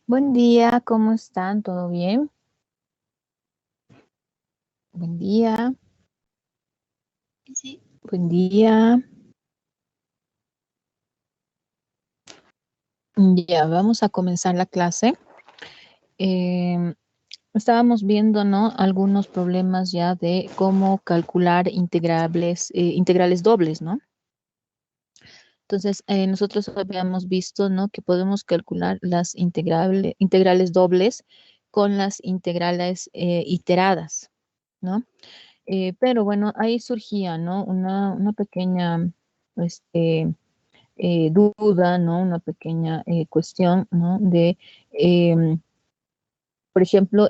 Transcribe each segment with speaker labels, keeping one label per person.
Speaker 1: Buen día, ¿cómo están? ¿Todo bien? Buen día,
Speaker 2: Sí,
Speaker 1: buen día. Ya, vamos a comenzar la clase. Em, Estábamos viendo, ¿no? Algunos problemas ya de cómo calcular integrales dobles, ¿no? Entonces, nosotros habíamos visto, ¿no? Que podemos calcular las integrales dobles con las integrales iteradas, ¿no? Pero bueno, ahí surgía, ¿no? Una pequeña, este, duda, ¿no? Una pequeña cuestión, ¿no? Por ejemplo,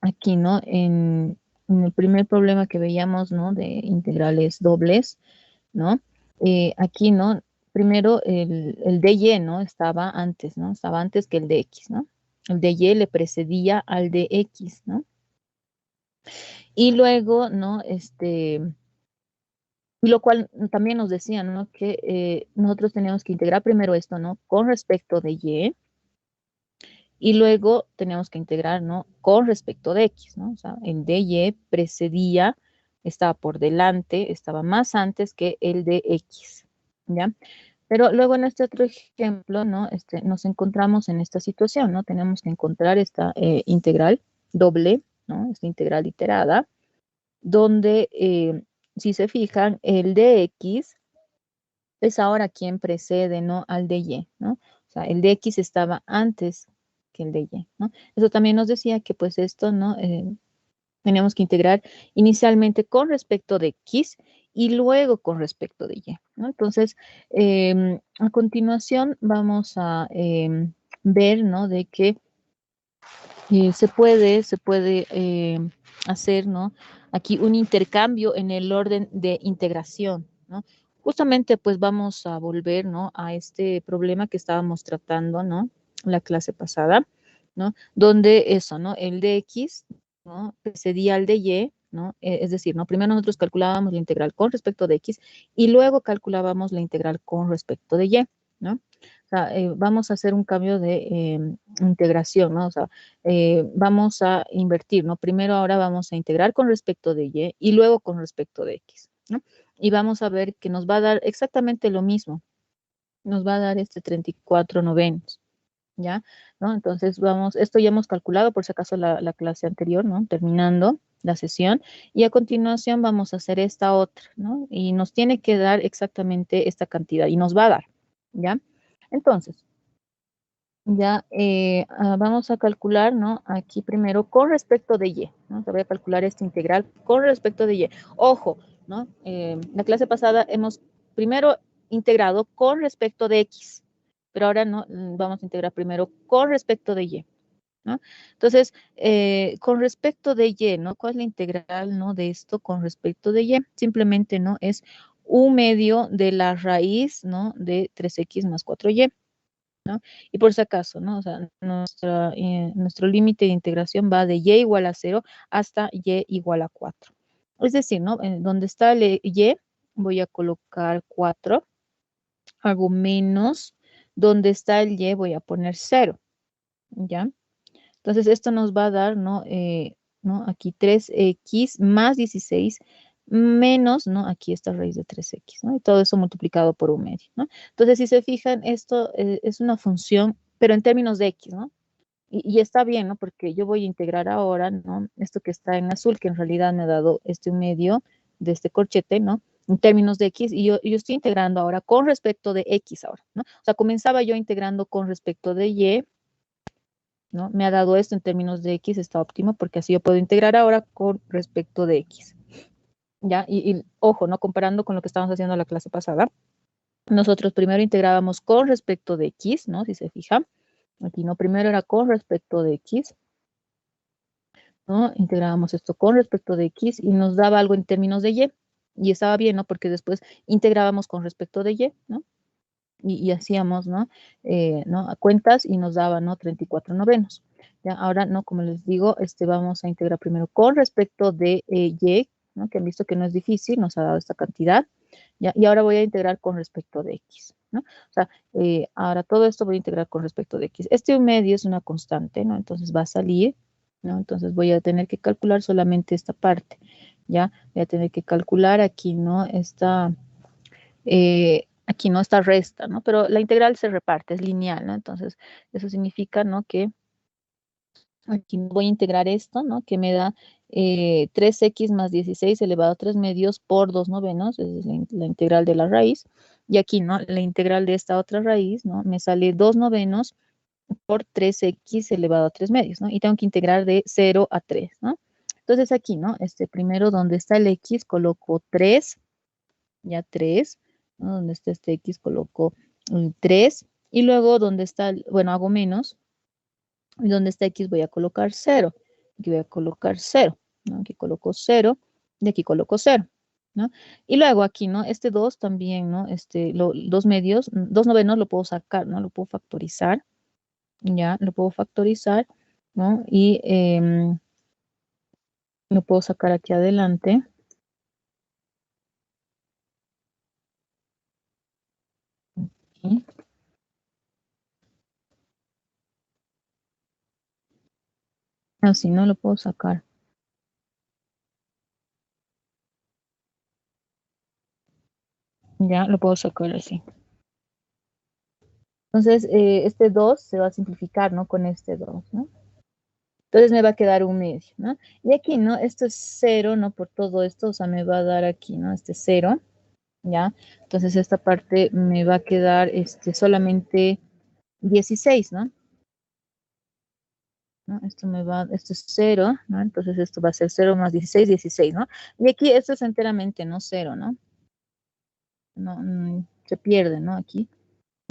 Speaker 1: aquí, ¿no? En el primer problema que veíamos, ¿no? De integrales dobles, ¿no? Aquí, ¿no? Primero, el dy, ¿no? Estaba antes, ¿no? Estaba antes que el dx, ¿no? El dy le precedía al dx, ¿no? Y luego, ¿no? Y lo cual también nos decían, ¿no? Que nosotros teníamos que integrar primero esto, ¿no? Con respecto de y luego tenemos que integrar, ¿no? Con respecto de x, ¿no? O sea, el de y precedía, estaba por delante, estaba más antes que el de x, ¿ya? Pero luego en este otro ejemplo, ¿no? Nos encontramos en esta situación, ¿no? Tenemos que encontrar esta integral doble, ¿no? Esta integral iterada, donde, si se fijan, el de x es ahora quien precede, ¿no? Al de y, ¿no? O sea, el de x estaba antes que el de y, ¿no? Eso también nos decía que pues esto, ¿no? Teníamos que integrar inicialmente con respecto de x y luego con respecto de y, ¿no? Entonces, a continuación vamos a ver, ¿no? De que se puede hacer, ¿no? Aquí un intercambio en el orden de integración, ¿no? Justamente pues vamos a volver, ¿no? A este problema que estábamos tratando, ¿no? La clase pasada, ¿no? Donde eso, ¿no? El de x, ¿no? Precedía al de y, ¿no? Es decir, ¿no? Primero nosotros calculábamos la integral con respecto de x y luego calculábamos la integral con respecto de y, ¿no? O sea, vamos a hacer un cambio de integración, ¿no? O sea, vamos a invertir, ¿no? Primero ahora vamos a integrar con respecto de y luego con respecto de x, ¿no? Y vamos a ver que nos va a dar exactamente lo mismo. Nos va a dar 34 novenos, ¿ya? ¿No? Entonces vamos, esto ya hemos calculado por si acaso la clase anterior, ¿no? Terminando la sesión. Y a continuación vamos a hacer esta otra, ¿no? Y nos tiene que dar exactamente esta cantidad y nos va a dar, ¿ya? Entonces, ya, vamos a calcular, ¿no? Aquí primero con respecto de y, ¿no? Te voy a calcular esta integral con respecto de y. Ojo, ¿no? La clase pasada hemos primero integrado con respecto de x, pero ahora no, vamos a integrar primero con respecto de y, ¿no? Entonces, con respecto de y, ¿no? ¿Cuál es la integral, ¿no? De esto con respecto de y? Simplemente, ¿no? Es un medio de la raíz, ¿no? De 3x más 4y. ¿No? Y por si acaso, ¿no? O sea, nuestro límite de integración va de y igual a 0 hasta y igual a 4. Es decir, ¿no? Donde está el y, voy a colocar 4, hago menos, donde está el y voy a poner 0, ¿ya? Entonces, esto nos va a dar, ¿no? ¿No? Aquí 3x más 16 menos, ¿no? Aquí esta raíz de 3x, ¿no? Y todo eso multiplicado por un medio, ¿no? Entonces, si se fijan, esto es una función, pero en términos de x, ¿no? Y está bien, ¿no? Porque yo voy a integrar ahora, ¿no? Esto que está en azul, que en realidad me ha dado este un medio de este corchete, ¿no? En términos de x, y yo estoy integrando ahora con respecto de x ahora, ¿no? O sea, comenzaba yo integrando con respecto de y, ¿no? Me ha dado esto en términos de x, está óptimo, porque así yo puedo integrar ahora con respecto de x, ¿ya? Ojo, ¿no? Comparando con lo que estábamos haciendo en la clase pasada, nosotros primero integrábamos con respecto de x, ¿no? Si se fijan, aquí, ¿no? Primero era con respecto de x, ¿no? Integrábamos esto con respecto de x y nos daba algo en términos de y estaba bien, ¿no? Porque después integrábamos con respecto de y, ¿no? Y hacíamos, ¿no? ¿No? A cuentas y nos daba, ¿no? 34 novenos. Ya, ahora, ¿no? Como les digo, vamos a integrar primero con respecto de y, ¿no? Que han visto que no es difícil, nos ha dado esta cantidad. ¿ya? Y ahora voy a integrar con respecto de x, ¿no? O sea, ahora todo esto voy a integrar con respecto de x. Este 1/2 es una constante, ¿no? Entonces va a salir, ¿no? Entonces voy a tener que calcular solamente esta parte, ¿ya? Voy a tener que calcular aquí, ¿no? Aquí, ¿no? Esta resta, ¿no? Pero la integral se reparte, es lineal, ¿no? Entonces, eso significa, ¿no? Que aquí voy a integrar esto, ¿no? Que me da 3x más 16 elevado a 3 medios por 2 novenos, esa es la integral de la raíz. Y aquí, ¿no? La integral de esta otra raíz, ¿no? Me sale 2 novenos por 3x elevado a 3 medios, ¿no? Y tengo que integrar de 0 a 3, ¿no? Entonces aquí, ¿no? Primero donde está el x coloco 3, ya 3, ¿no? Donde está este x coloco 3, y luego donde está, bueno, hago menos, y donde está x voy a colocar 0, aquí voy a colocar 0, ¿no? Aquí coloco 0, y aquí coloco 0, ¿no? Y luego aquí, ¿no? Este 2 también, ¿no? 2 medios, 2 novenos lo puedo sacar, ¿no? Lo puedo factorizar, ya, lo puedo factorizar, ¿no? Y lo puedo sacar aquí adelante. Aquí. Así no lo puedo sacar. Ya, lo puedo sacar así. Entonces, este 2 se va a simplificar, ¿no? Con este 2, ¿no? Entonces me va a quedar 1/2, ¿no? Y aquí, ¿no? Esto es 0, ¿no? Por todo esto, o sea, me va a dar aquí, ¿no? 0, ¿ya? Entonces esta parte me va a quedar solamente 16, ¿no? ¿No? Esto es 0, ¿no? Entonces esto va a ser 0 más 16, 16, ¿no? Y aquí esto es enteramente, ¿no? 0, ¿no? No, se pierde, ¿no? Aquí,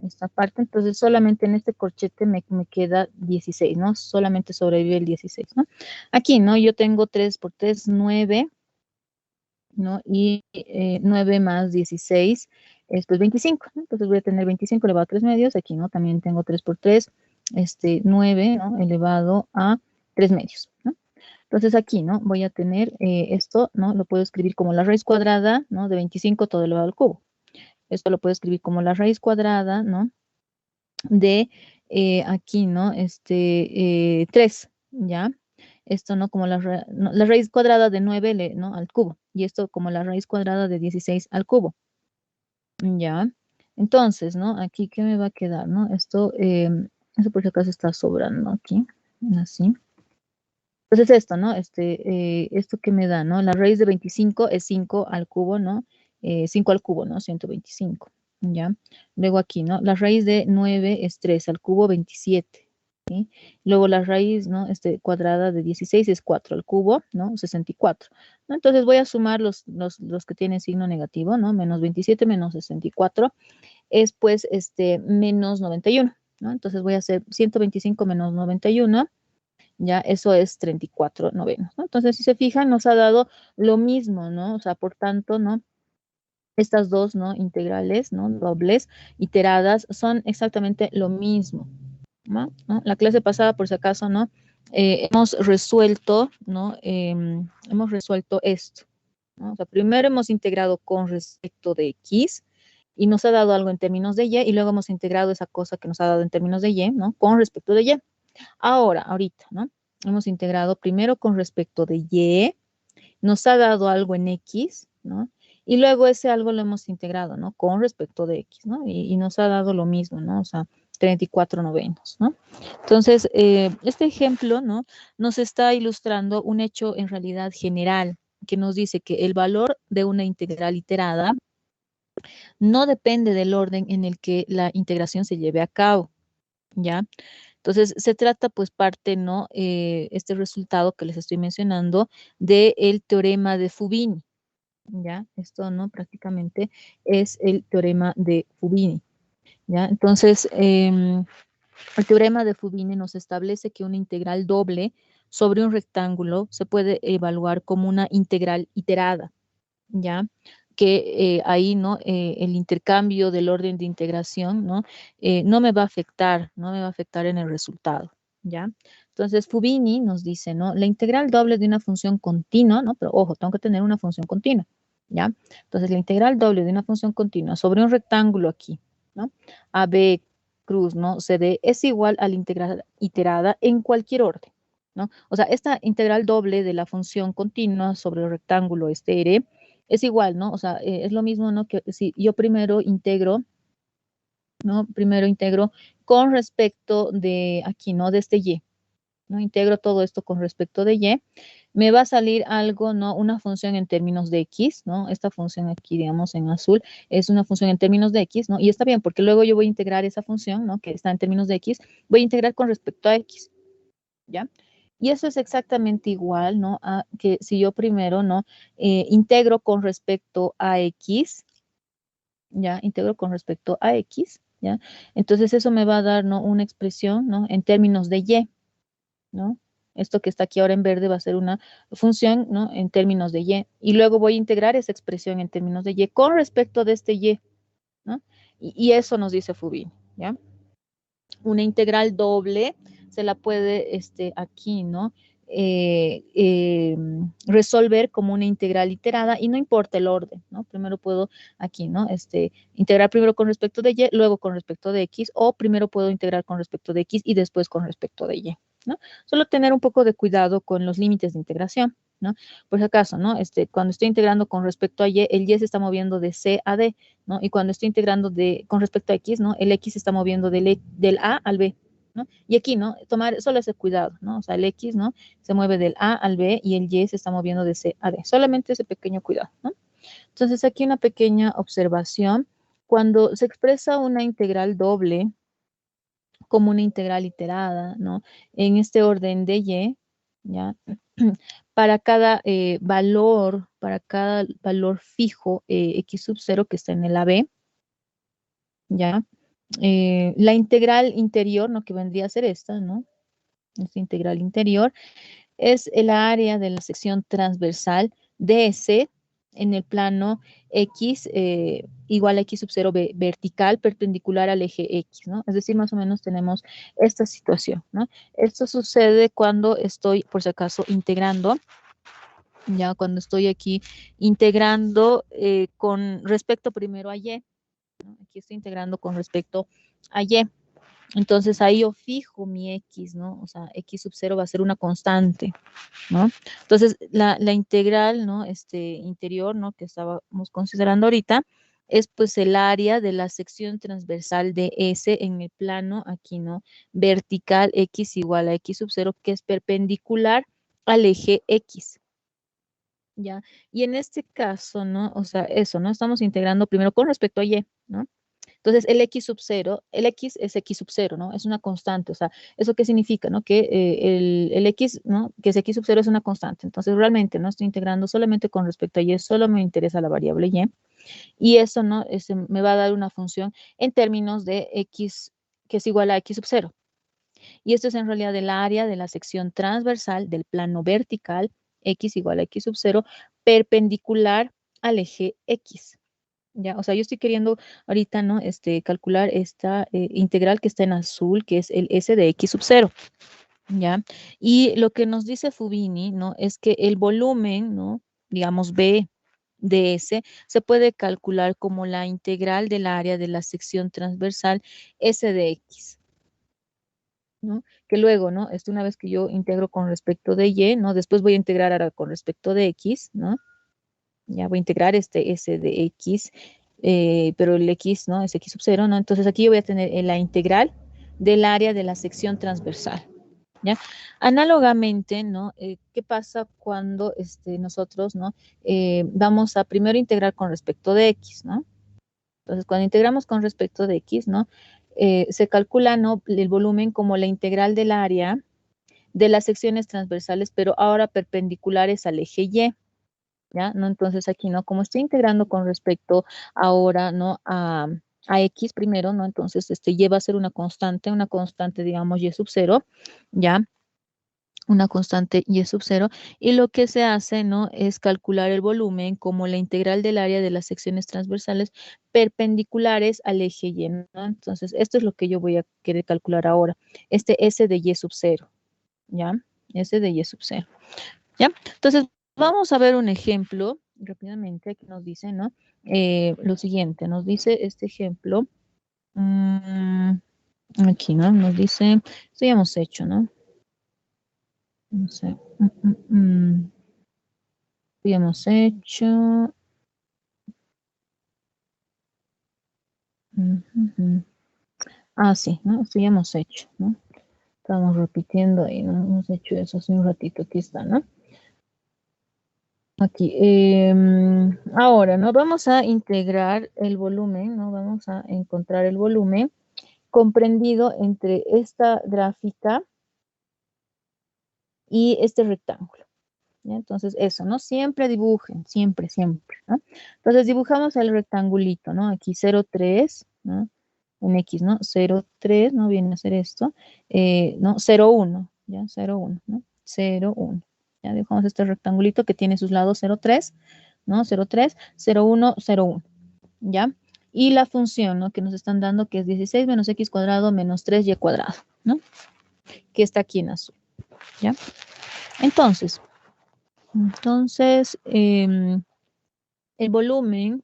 Speaker 1: esta parte. Entonces solamente en este corchete me queda 16, ¿no? Solamente sobrevive el 16, ¿no? Aquí, ¿no? Yo tengo 3 por 3, 9, ¿no? Y 9 más 16 es pues 25, ¿no? Entonces voy a tener 25 elevado a 3 medios. Aquí, ¿no? También tengo 3 por 3, 9, ¿no? Elevado a 3 medios, ¿no? Entonces aquí, ¿no? Voy a tener esto, ¿no? Lo puedo escribir como la raíz cuadrada, ¿no? De 25 todo elevado al cubo. Esto lo puedo escribir como la raíz cuadrada, ¿no? De aquí, ¿no? 3, ¿ya? Esto, ¿no? Como la raíz cuadrada de 9, ¿no? Al cubo. Y esto como la raíz cuadrada de 16 al cubo. ¿Ya? Entonces, ¿no? Aquí, ¿qué me va a quedar, no? Esto por si acaso está sobrando aquí. Así. Entonces esto, ¿no? Esto que me da, ¿no? La raíz de 25 es 5 al cubo, ¿no? 5 al cubo, ¿no? 125, ¿ya? Luego aquí, ¿no? La raíz de 9 es 3 al cubo, 27, ¿sí? Luego la raíz, ¿no? Cuadrada de 16 es 4 al cubo, ¿no? 64, ¿no? Entonces voy a sumar los que tienen signo negativo, ¿no? Menos 27 menos 64 es, pues, menos 91, ¿no? Entonces voy a hacer 125 menos 91, ya eso es 34 novenos, ¿no? Entonces, si se fijan, nos ha dado lo mismo, ¿no? O sea, por tanto, ¿no? Estas dos, ¿no? Integrales, ¿no? Dobles, iteradas, son exactamente lo mismo, ¿no? La clase pasada, por si acaso, ¿no? Hemos resuelto, ¿no? Hemos resuelto esto, ¿no? O sea, primero hemos integrado con respecto de x y nos ha dado algo en términos de y, y luego hemos integrado esa cosa que nos ha dado en términos de y, ¿no? Con respecto de y. Ahorita, ¿no? Hemos integrado primero con respecto de y, nos ha dado algo en x, ¿no? Y luego ese algo lo hemos integrado, ¿no? Con respecto de x, ¿no? Y nos ha dado lo mismo, ¿no? O sea, 34 novenos, ¿no? Entonces, este ejemplo, ¿no? Nos está ilustrando un hecho en realidad general que nos dice que el valor de una integral iterada no depende del orden en el que la integración se lleve a cabo, ¿ya? Entonces, se trata, pues, parte, ¿no? Este resultado que les estoy mencionando del teorema de Fubini, ¿ya? Esto, ¿no? Prácticamente es el teorema de Fubini, ¿ya? Entonces, el teorema de Fubini nos establece que una integral doble sobre un rectángulo se puede evaluar como una integral iterada, ¿ya? Que ahí, ¿no? El intercambio del orden de integración, ¿no? No me va a afectar, no me va a afectar en el resultado, ¿ya? Entonces, Fubini nos dice, ¿no? La integral doble de una función continua, ¿no? Pero ojo, tengo que tener una función continua, ¿ya? Entonces, la integral doble de una función continua sobre un rectángulo aquí, ¿no? AB cruz, ¿no? CD es igual a la integral iterada en cualquier orden, ¿no? O sea, esta integral doble de la función continua sobre el rectángulo este R es igual, ¿no? O sea, es lo mismo, ¿no? Que si yo primero integro, ¿no? Primero integro con respecto de aquí, ¿no? De este Y, ¿no? Integro todo esto con respecto de Y, me va a salir algo, ¿no? Una función en términos de X, ¿no? Esta función aquí, digamos, en azul, es una función en términos de X, ¿no? Y está bien, porque luego yo voy a integrar esa función, ¿no? Que está en términos de X, voy a integrar con respecto a X, ¿ya? Y eso es exactamente igual, ¿no? A que si yo primero, ¿no? Integro con respecto a X, ¿ya? Integro con respecto a X, ¿ya? Entonces eso me va a dar, ¿no? Una expresión, ¿no? En términos de Y, ¿no? Esto que está aquí ahora en verde va a ser una función, ¿no? En términos de Y. Y luego voy a integrar esa expresión en términos de Y con respecto de este Y, ¿no? Y eso nos dice Fubini, ¿ya? Una integral doble se la puede, aquí, ¿no? Resolver como una integral iterada y no importa el orden, ¿no? Primero puedo aquí, ¿no? Integrar primero con respecto de Y, luego con respecto de X, o primero puedo integrar con respecto de X y después con respecto de Y, ¿no? Solo tener un poco de cuidado con los límites de integración, ¿no? Por si acaso, ¿no? Cuando estoy integrando con respecto a Y, el Y se está moviendo de C a D, ¿no? Y cuando estoy integrando con respecto a X, ¿no? El X se está moviendo del A al B, ¿no? Y aquí, ¿no? Tomar solo ese cuidado, ¿no? O sea, el X, ¿no? Se mueve del A al B y el Y se está moviendo de C a D. Solamente ese pequeño cuidado, ¿no? Entonces, aquí una pequeña observación. Cuando se expresa una integral doble como una integral iterada, ¿no? En este orden de Y, ¿ya? Para cada valor fijo X sub 0 que está en el AB, ¿ya? La integral interior, ¿no? Que vendría a ser esta, ¿no? Esta integral interior es el área de la sección transversal DS en el plano X igual a X sub 0 vertical perpendicular al eje X, ¿no? Es decir, más o menos tenemos esta situación, ¿no? Esto sucede cuando estoy, por si acaso, integrando, ya cuando estoy aquí integrando con respecto primero a Y, ¿no? Aquí estoy integrando con respecto a Y. Entonces ahí yo fijo mi X, ¿no? O sea, X sub 0 va a ser una constante, ¿no? Entonces la integral, ¿no? Interior, ¿no? Que estábamos considerando ahorita, es pues el área de la sección transversal de S en el plano aquí, ¿no? Vertical X igual a X sub 0, que es perpendicular al eje X. ¿Ya? Y en este caso, ¿no? O sea, eso, ¿no? Estamos integrando primero con respecto a Y, ¿no? Entonces, el X sub 0, el X es X sub 0, ¿no? Es una constante, o sea, ¿eso qué significa, no? Que el X, ¿no? Que es X sub 0 es una constante. Entonces, realmente, ¿no? Estoy integrando solamente con respecto a Y, solo me interesa la variable Y. Y eso, ¿no? Me va a dar una función en términos de X, que es igual a X sub 0. Y esto es en realidad el área de la sección transversal del plano vertical, X igual a X sub 0, perpendicular al eje X. ¿Ya? O sea, yo estoy queriendo ahorita, ¿no? Calcular esta integral que está en azul, que es el S de X sub 0, ¿ya? Y lo que nos dice Fubini, ¿no? Es que el volumen, ¿no? Digamos, B de S, se puede calcular como la integral del área de la sección transversal S de X, ¿no? Que luego, ¿no? Una vez que yo integro con respecto de Y, ¿no? Después voy a integrar ahora con respecto de X, ¿no? Ya voy a integrar este S de X, pero el X, ¿no? Es X sub 0, ¿no? Entonces aquí yo voy a tener la integral del área de la sección transversal, ¿ya? Análogamente, ¿no? ¿Qué pasa cuando nosotros, ¿no? Vamos a primero integrar con respecto de X, ¿no? Entonces, cuando integramos con respecto de X, ¿no? Se calcula, ¿no? El volumen como la integral del área de las secciones transversales, pero ahora perpendiculares al eje Y, ¿ya? ¿No? Entonces aquí, ¿no? Como estoy integrando con respecto ahora, ¿no? A X primero, ¿no? Entonces, Y va a ser una constante, digamos, Y sub 0, ¿ya? Una constante Y sub 0, y lo que se hace, ¿no? Es calcular el volumen como la integral del área de las secciones transversales perpendiculares al eje Y, ¿no? Entonces, esto es lo que yo voy a querer calcular ahora, este S de Y sub 0, ¿ya? S de Y sub 0, ¿ya? Entonces, vamos a ver un ejemplo, rápidamente, aquí nos dice, ¿no? Lo siguiente, nos dice este ejemplo. Aquí, ¿no? Nos dice, esto ya hemos hecho, ¿no? No sé. Esto ya hemos hecho. Ah, sí, ¿no? Esto ya hemos hecho, ¿no? Estamos repitiendo ahí, ¿no? Hemos hecho eso hace un ratito, aquí está, ¿no? Aquí. Ahora, ¿no? Vamos a integrar el volumen, ¿no? Vamos a encontrar el volumen comprendido entre esta gráfica y este rectángulo. ¿Ya? Entonces, eso, ¿no? Siempre dibujen, siempre, siempre, ¿no? Entonces, dibujamos el rectangulito, ¿no? Aquí 0,3, ¿no? En X, ¿no? 0,3, ¿no? Viene a ser esto, ¿no? 0,1, ¿ya? 0,1, ¿no? 0,1. Ya dibujamos este rectangulito que tiene sus lados 0,3, ¿no? 0,3, 0,1, 0,1, ¿ya? Y la función, ¿no? Que nos están dando que es 16 menos X cuadrado menos 3Y cuadrado, ¿no? Que está aquí en azul, ¿ya? Entonces, el volumen,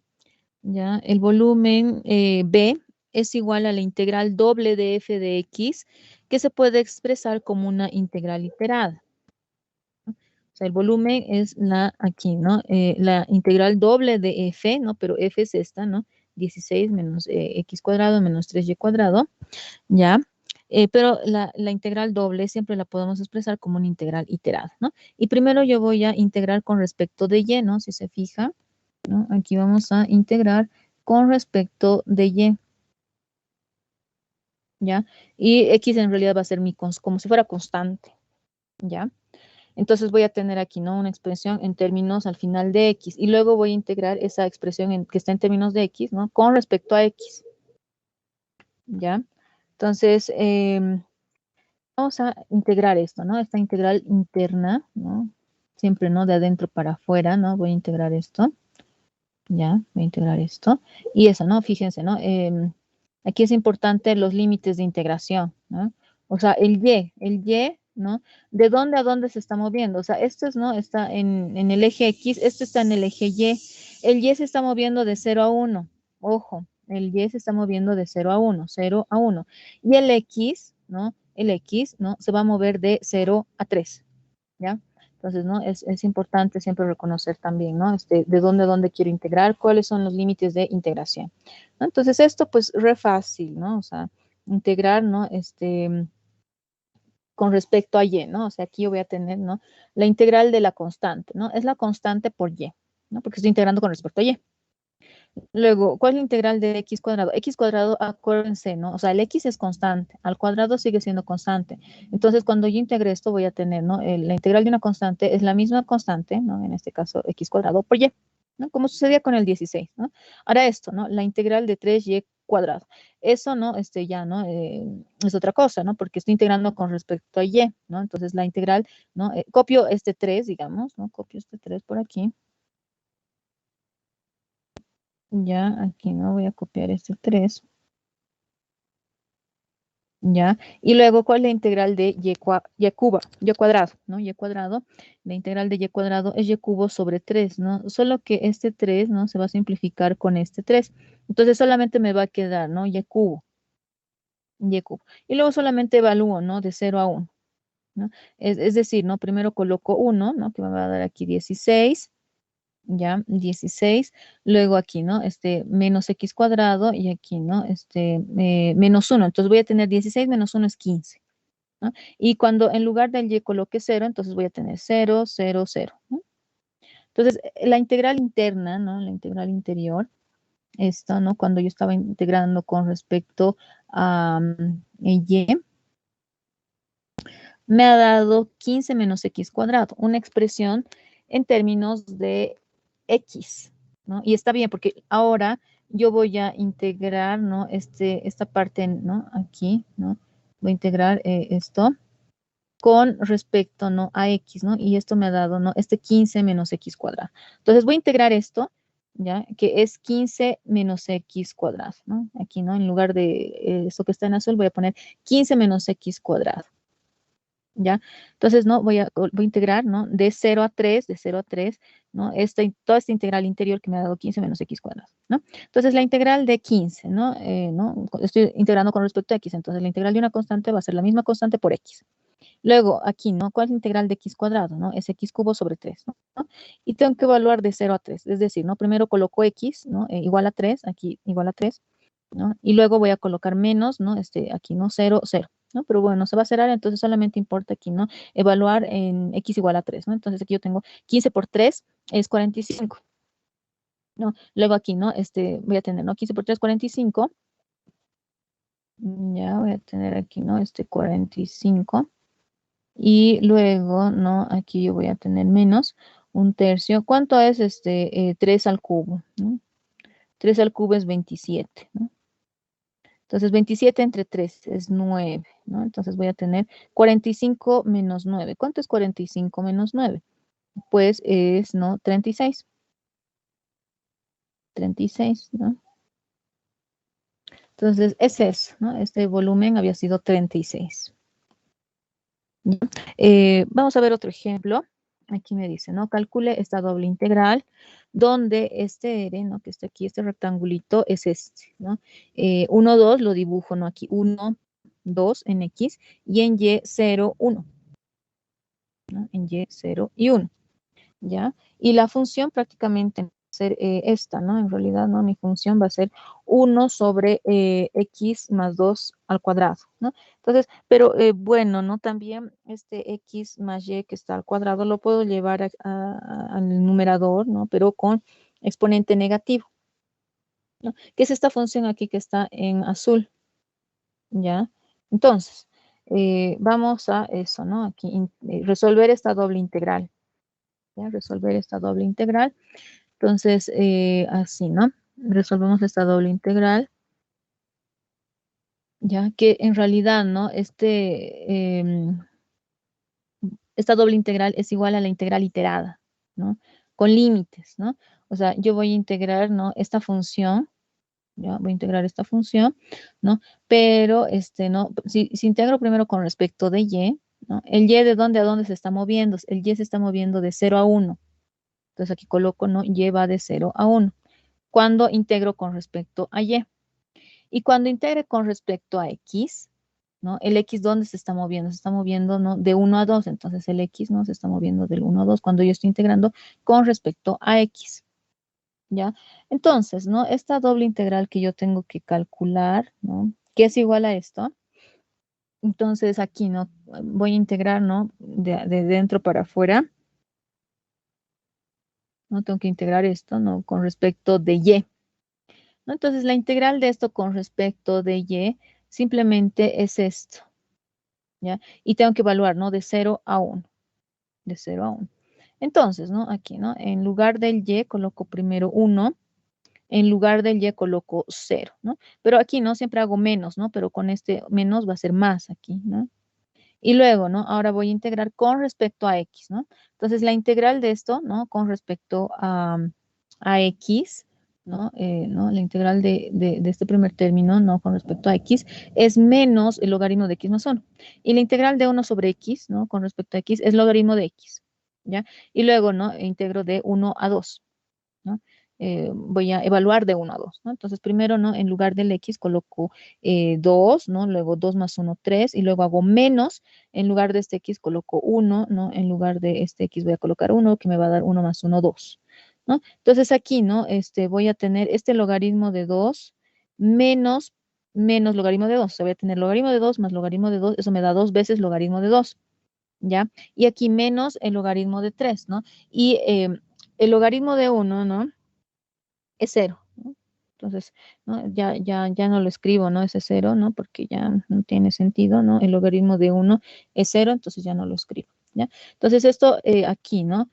Speaker 1: ¿ya? El volumen B es igual a la integral doble de f de x, que se puede expresar como una integral iterada. O sea, el volumen es aquí, ¿no? La integral doble de f, ¿no? Pero f es esta, ¿no? 16 menos x cuadrado menos 3y cuadrado, ¿ya? Pero la integral doble siempre la podemos expresar como una integral iterada, ¿no? Y primero yo voy a integrar con respecto de y, ¿no? Si se fija, ¿no? Aquí vamos a integrar con respecto de y, ¿ya? Y x en realidad va a ser como si fuera constante, ¿ya? Entonces voy a tener aquí, ¿no? Una expresión en términos al final de x, y luego voy a integrar esa expresión que está en términos de x, ¿no? Con respecto a x, ¿ya? Entonces, vamos a integrar esto, ¿no? Esta integral interna, ¿no? Siempre, ¿no? De adentro para afuera, ¿no? Voy a integrar esto. Ya, voy a integrar esto. Y eso, ¿no? Fíjense, ¿no? Aquí es importante los límites de integración, ¿no? O sea, el Y, ¿no? ¿De dónde a dónde se está moviendo? O sea, esto es, ¿no? Está en el eje X, esto está en el eje Y. El Y se está moviendo de 0 a 1. Ojo, el Y se está moviendo de 0 a 1, 0 a 1. Y el X, ¿no? El X, ¿no? Se va a mover de 0 a 3, ¿ya? Entonces, ¿no? Es importante siempre reconocer también, ¿no? De dónde quiero integrar, cuáles son los límites de integración, ¿no? Entonces, esto, pues, re fácil, ¿no? O sea, integrar, ¿no? Con respecto a y, ¿no? O sea, aquí yo voy a tener, ¿no? La integral de la constante, ¿no? Es la constante por y, ¿no? Porque estoy integrando con respecto a y. Luego, ¿cuál es la integral de x cuadrado? X cuadrado, acuérdense, ¿no? O sea, el x es constante, al cuadrado sigue siendo constante. Entonces, cuando yo integre esto, voy a tener, ¿no? La integral de una constante es la misma constante, ¿no? En este caso, x cuadrado por y, ¿no? Como sucedía con el 16, ¿no? Ahora esto, ¿no? La integral de 3y cuadrado. Eso, ¿no? Ya, ¿no? Es otra cosa, ¿no? Porque estoy integrando con respecto a y, ¿no? Entonces, la integral, ¿no? Copio este 3, digamos, ¿no? Copio este 3 por aquí. Ya, aquí no voy a copiar este 3. ¿Ya? Y luego, ¿cuál es la integral de y cuadrado, ¿no? Y cuadrado, la integral de y cuadrado es y cubo sobre 3, ¿no? Solo que este 3, ¿no? Se va a simplificar con este 3. Entonces, solamente me va a quedar, ¿no? Y cubo, y cubo. Y luego solamente evalúo, ¿no? De 0 a 1, ¿no? Es decir, ¿no? Primero coloco 1, ¿no? Que me va a dar aquí 16. Ya, 16, luego aquí, ¿no? Menos x cuadrado y aquí, ¿no? Menos 1, entonces voy a tener 16 menos 1 es 15, ¿no? Y cuando en lugar del y coloque 0, entonces voy a tener 0, 0, 0, ¿no? Entonces, la integral interna, ¿no? La integral interior, esta, ¿no? Cuando yo estaba integrando con respecto a y, me ha dado 15 menos x cuadrado, una expresión en términos de x, ¿no? Y está bien porque ahora yo voy a integrar, ¿no? Esta parte, ¿no? Aquí, ¿no? Voy a integrar esto con respecto, ¿no? A x, ¿no? Y esto me ha dado, ¿no? 15 menos x cuadrado. Entonces voy a integrar esto, ¿ya? Que es 15 menos x cuadrado, ¿no? Aquí, ¿no? En lugar de esto que está en azul, voy a poner 15 menos x cuadrado. ¿ya? Entonces, ¿no? Voy a integrar, ¿no? De 0 a 3, ¿no? Toda esta integral interior que me ha dado 15 menos x cuadrado, ¿no? Entonces, la integral de 15, ¿no? Estoy integrando con respecto a x, entonces la integral de una constante va a ser la misma constante por x. Luego, aquí, ¿no? ¿Cuál es la integral de x cuadrado, no? Es x cubo sobre 3, ¿no? Y tengo que evaluar de 0 a 3, es decir, ¿no? Primero coloco x, ¿no? Igual a 3, aquí igual a 3, ¿no? Y luego voy a colocar menos, ¿no? Aquí, ¿no? 0, 0, ¿no? Pero bueno, se va a cerrar, entonces solamente importa aquí, ¿no? Evaluar en x igual a 3, ¿no? Entonces aquí yo tengo 15 por 3 es 45, ¿no? Luego aquí, ¿no? Voy a tener, ¿no? 15 por 3, 45. Ya voy a tener aquí, ¿no? 45. Y luego, ¿no? Aquí yo voy a tener menos un tercio. ¿Cuánto es 3 al cubo? ¿No? 3 al cubo es 27, ¿no? Entonces, 27 entre 3 es 9, ¿no? Entonces voy a tener 45 menos 9. ¿Cuánto es 45 menos 9? Pues es, ¿no? 36. 36, ¿no? Entonces, es eso, ¿no? Este volumen había sido 36. ¿Ya? Vamos a ver otro ejemplo. Aquí me dice, ¿no? Calcule esta doble integral donde este R, ¿no? Que está aquí, este rectangulito es este, ¿no? 1, 2 lo dibujo, ¿no? Aquí 1, 2 en X y en Y 0, 1, ¿no? En Y 0 y 1. ¿Ya? Y la función prácticamente va a ser esta, ¿no? En realidad, ¿no? Mi función va a ser 1 sobre x más 2 al cuadrado, ¿no? Entonces, pero bueno, ¿no? También este x más y que está al cuadrado lo puedo llevar al numerador, ¿no? Pero con exponente negativo, ¿no? Que es esta función aquí que está en azul, ¿ya? Entonces, vamos a eso, ¿no? Aquí resolver esta doble integral. ¿Ya? Resolver esta doble integral. Entonces, así, ¿no? Resolvemos esta doble integral, ya que en realidad, ¿no? Esta doble integral es igual a la integral iterada, ¿no? Con límites, ¿no? O sea, yo voy a integrar, ¿no? Esta función, ya voy a integrar esta función, ¿no? Pero, ¿no? Si integro primero con respecto de y, ¿no? El y de dónde a dónde se está moviendo, el y se está moviendo de 0 a 1. Entonces aquí coloco, ¿no? Y va de 0 a 1. Cuando integro con respecto a y. Y cuando integre con respecto a x, ¿no? El x, ¿dónde se está moviendo? Se está moviendo, ¿no? De 1 a 2. Entonces el x, ¿no? Se está moviendo del 1 a 2 cuando yo estoy integrando con respecto a x, ¿ya? Entonces, ¿no? Esta doble integral que yo tengo que calcular, ¿no? Que es igual a esto. Entonces aquí, ¿no? Voy a integrar, ¿no? De dentro para afuera, ¿no? Tengo que integrar esto, ¿no? Con respecto de y, ¿no? Entonces, la integral de esto con respecto de y simplemente es esto, ¿ya? Y tengo que evaluar, ¿no? De 0 a 1, de 0 a 1. Entonces, ¿no? Aquí, ¿no? En lugar del y coloco primero 1, en lugar del y coloco 0, ¿no? Pero aquí, ¿no? Siempre hago menos, ¿no? Pero con este menos va a ser más aquí, ¿no? Y luego, ¿no? Ahora voy a integrar con respecto a x, ¿no? Entonces, la integral de esto, ¿no? Con respecto a x, ¿no? ¿No? La integral de este primer término, ¿no? Con respecto a x, es menos el logaritmo de x más 1. Y la integral de 1 sobre x, ¿no? Con respecto a x, es logaritmo de x, ¿ya? Y luego, ¿no? Integro de 1 a 2, ¿no? Voy a evaluar de 1 a 2, ¿no? Entonces, primero, ¿no? En lugar del x coloco 2, ¿no? Luego 2 más 1, 3, y luego hago menos, en lugar de este x coloco 1, ¿no? En lugar de este x voy a colocar 1, que me va a dar 1 más 1, 2, ¿no? Entonces, aquí, ¿no? Voy a tener este logaritmo de 2 menos, menos logaritmo de 2. O sea, voy a tener logaritmo de 2 más logaritmo de 2, eso me da 2 veces logaritmo de 2, ¿ya? Y aquí menos el logaritmo de 3, ¿no? Y el logaritmo de 1, ¿no? Es 0, ¿no? Entonces, ¿no? Ya no lo escribo, ¿no? Ese 0, ¿no? Porque ya no tiene sentido, ¿no? El logaritmo de 1 es 0, entonces ya no lo escribo, ¿ya? Entonces, esto aquí, ¿no?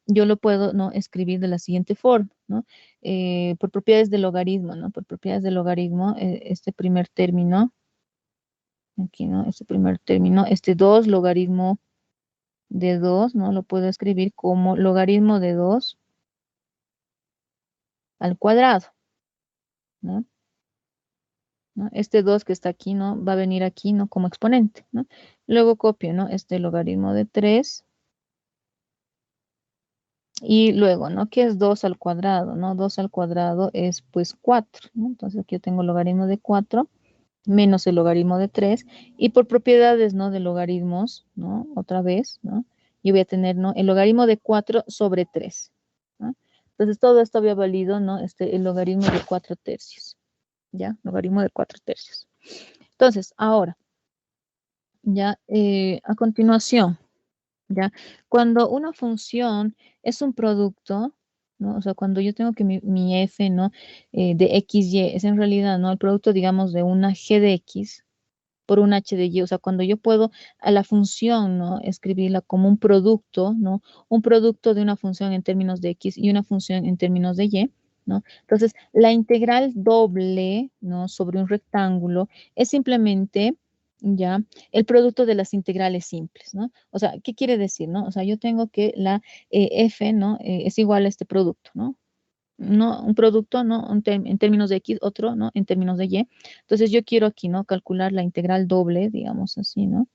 Speaker 1: Yo lo puedo, ¿no? Escribir de la siguiente forma, ¿no? Por propiedades del logaritmo, ¿no? Por propiedades del logaritmo, este primer término, aquí, ¿no? Este primer término, este 2 logaritmo de 2, ¿no? Lo puedo escribir como logaritmo de 2 al cuadrado, ¿no? ¿no? Este 2 que está aquí, ¿no? Va a venir aquí, ¿no? Como exponente, ¿no? Luego copio, ¿no? Este logaritmo de 3 y luego, ¿no? ¿Qué es 2 al cuadrado, ¿no? 2 al cuadrado es pues 4, ¿no? Entonces aquí yo tengo el logaritmo de 4 menos el logaritmo de 3 y por propiedades, ¿no? De logaritmos, ¿no? Otra vez, ¿no? Yo voy a tener, ¿no? El logaritmo de 4 sobre 3, ¿no? Entonces todo esto había valido, ¿no? El logaritmo de 4 tercios, ¿ya? Logaritmo de 4 tercios. Entonces, ahora, ya, a continuación, ¿ya? Cuando una función es un producto, ¿no? O sea, cuando yo tengo que mi f, ¿no? De x, y, es en realidad, ¿no? El producto, digamos, de una g de x por un h de y, o sea, cuando yo puedo a la función, ¿no? Escribirla como un producto, ¿no? Un producto de una función en términos de x y una función en términos de y, ¿no? Entonces, la integral doble, ¿no? Sobre un rectángulo es simplemente, ¿ya? El producto de las integrales simples, ¿no? O sea, ¿qué quiere decir, no? O sea, yo tengo que la f, ¿no? Es igual a este producto, ¿no? No, un producto, ¿no? En términos de X, otro, ¿no? En términos de Y. Entonces yo quiero aquí, ¿no? Calcular la integral doble, digamos así, ¿no?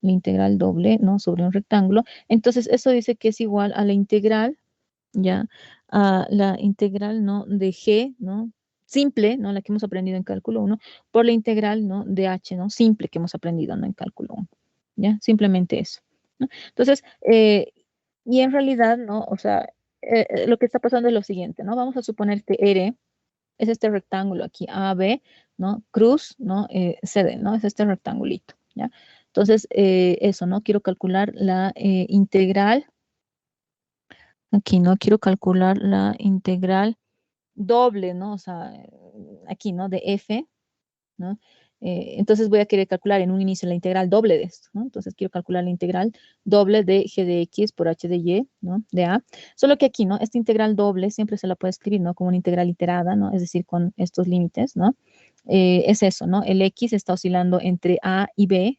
Speaker 1: La integral doble, ¿no? Sobre un rectángulo. Entonces eso dice que es igual a la integral, ¿ya? A la integral, ¿no? De G, ¿no? Simple, ¿no? La que hemos aprendido en cálculo 1, por la integral, ¿no? De H, ¿no? Simple que hemos aprendido, ¿no? En cálculo 1, ¿ya? Simplemente eso, ¿no? Entonces, y en realidad, ¿no? O sea, lo que está pasando es lo siguiente, ¿no? Vamos a suponer que R es este rectángulo aquí, AB, ¿no? Cruz, ¿no? CD, ¿no? Es este rectangulito, ¿ya? Entonces, eso, ¿no? Quiero calcular la integral, aquí, ¿no? Quiero calcular la integral doble, ¿no? O sea, aquí, ¿no? De F, ¿no? Entonces voy a querer calcular en un inicio la integral doble de esto, ¿no? Entonces quiero calcular la integral doble de g de x por h de y, ¿no? De a. Solo que aquí, ¿no? Esta integral doble siempre se la puede escribir, ¿no? Como una integral iterada, ¿no? Es decir, con estos límites, ¿no? Es eso, ¿no? El x está oscilando entre a y b,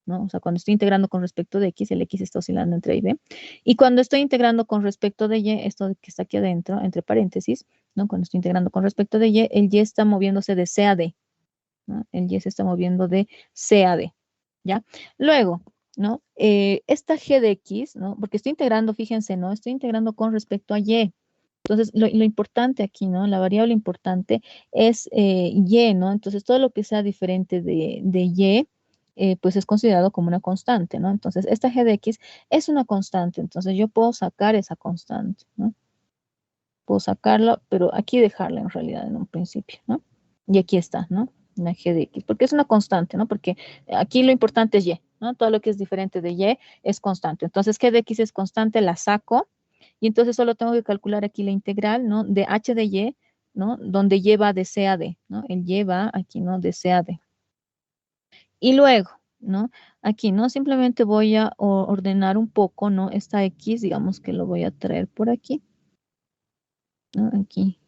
Speaker 1: ¿no? O sea, cuando estoy integrando con respecto de x, el x está oscilando entre a y b. Y cuando estoy integrando con respecto de y, esto que está aquí adentro, entre paréntesis, ¿no? Cuando estoy integrando con respecto de y, el y está moviéndose de c a d, ¿no? El y se está moviendo de C a D, ¿ya? Luego, ¿no? Esta g de x, ¿no? Porque estoy integrando, fíjense, ¿no? Estoy integrando con respecto a y. Entonces, lo importante aquí, ¿no? La variable importante es y, ¿no? Entonces, todo lo que sea diferente de y, pues es considerado como una constante, ¿no? Entonces, esta g de x es una constante, entonces yo puedo sacar esa constante, ¿no? Puedo sacarla, pero aquí dejarla en realidad en un principio, ¿no? Y aquí está, ¿no? Una g de x, porque es una constante, ¿no? Porque aquí lo importante es y, ¿no? Todo lo que es diferente de y es constante. Entonces, g de x es constante, la saco, y entonces solo tengo que calcular aquí la integral, ¿no? De h de y, ¿no? Donde y va de c a d, ¿no? El y va aquí, ¿no? De c a d. Y luego, ¿no? Aquí, ¿no? Simplemente voy a ordenar un poco, ¿no? Esta x, digamos que lo voy a traer por aquí, ¿no? Aquí.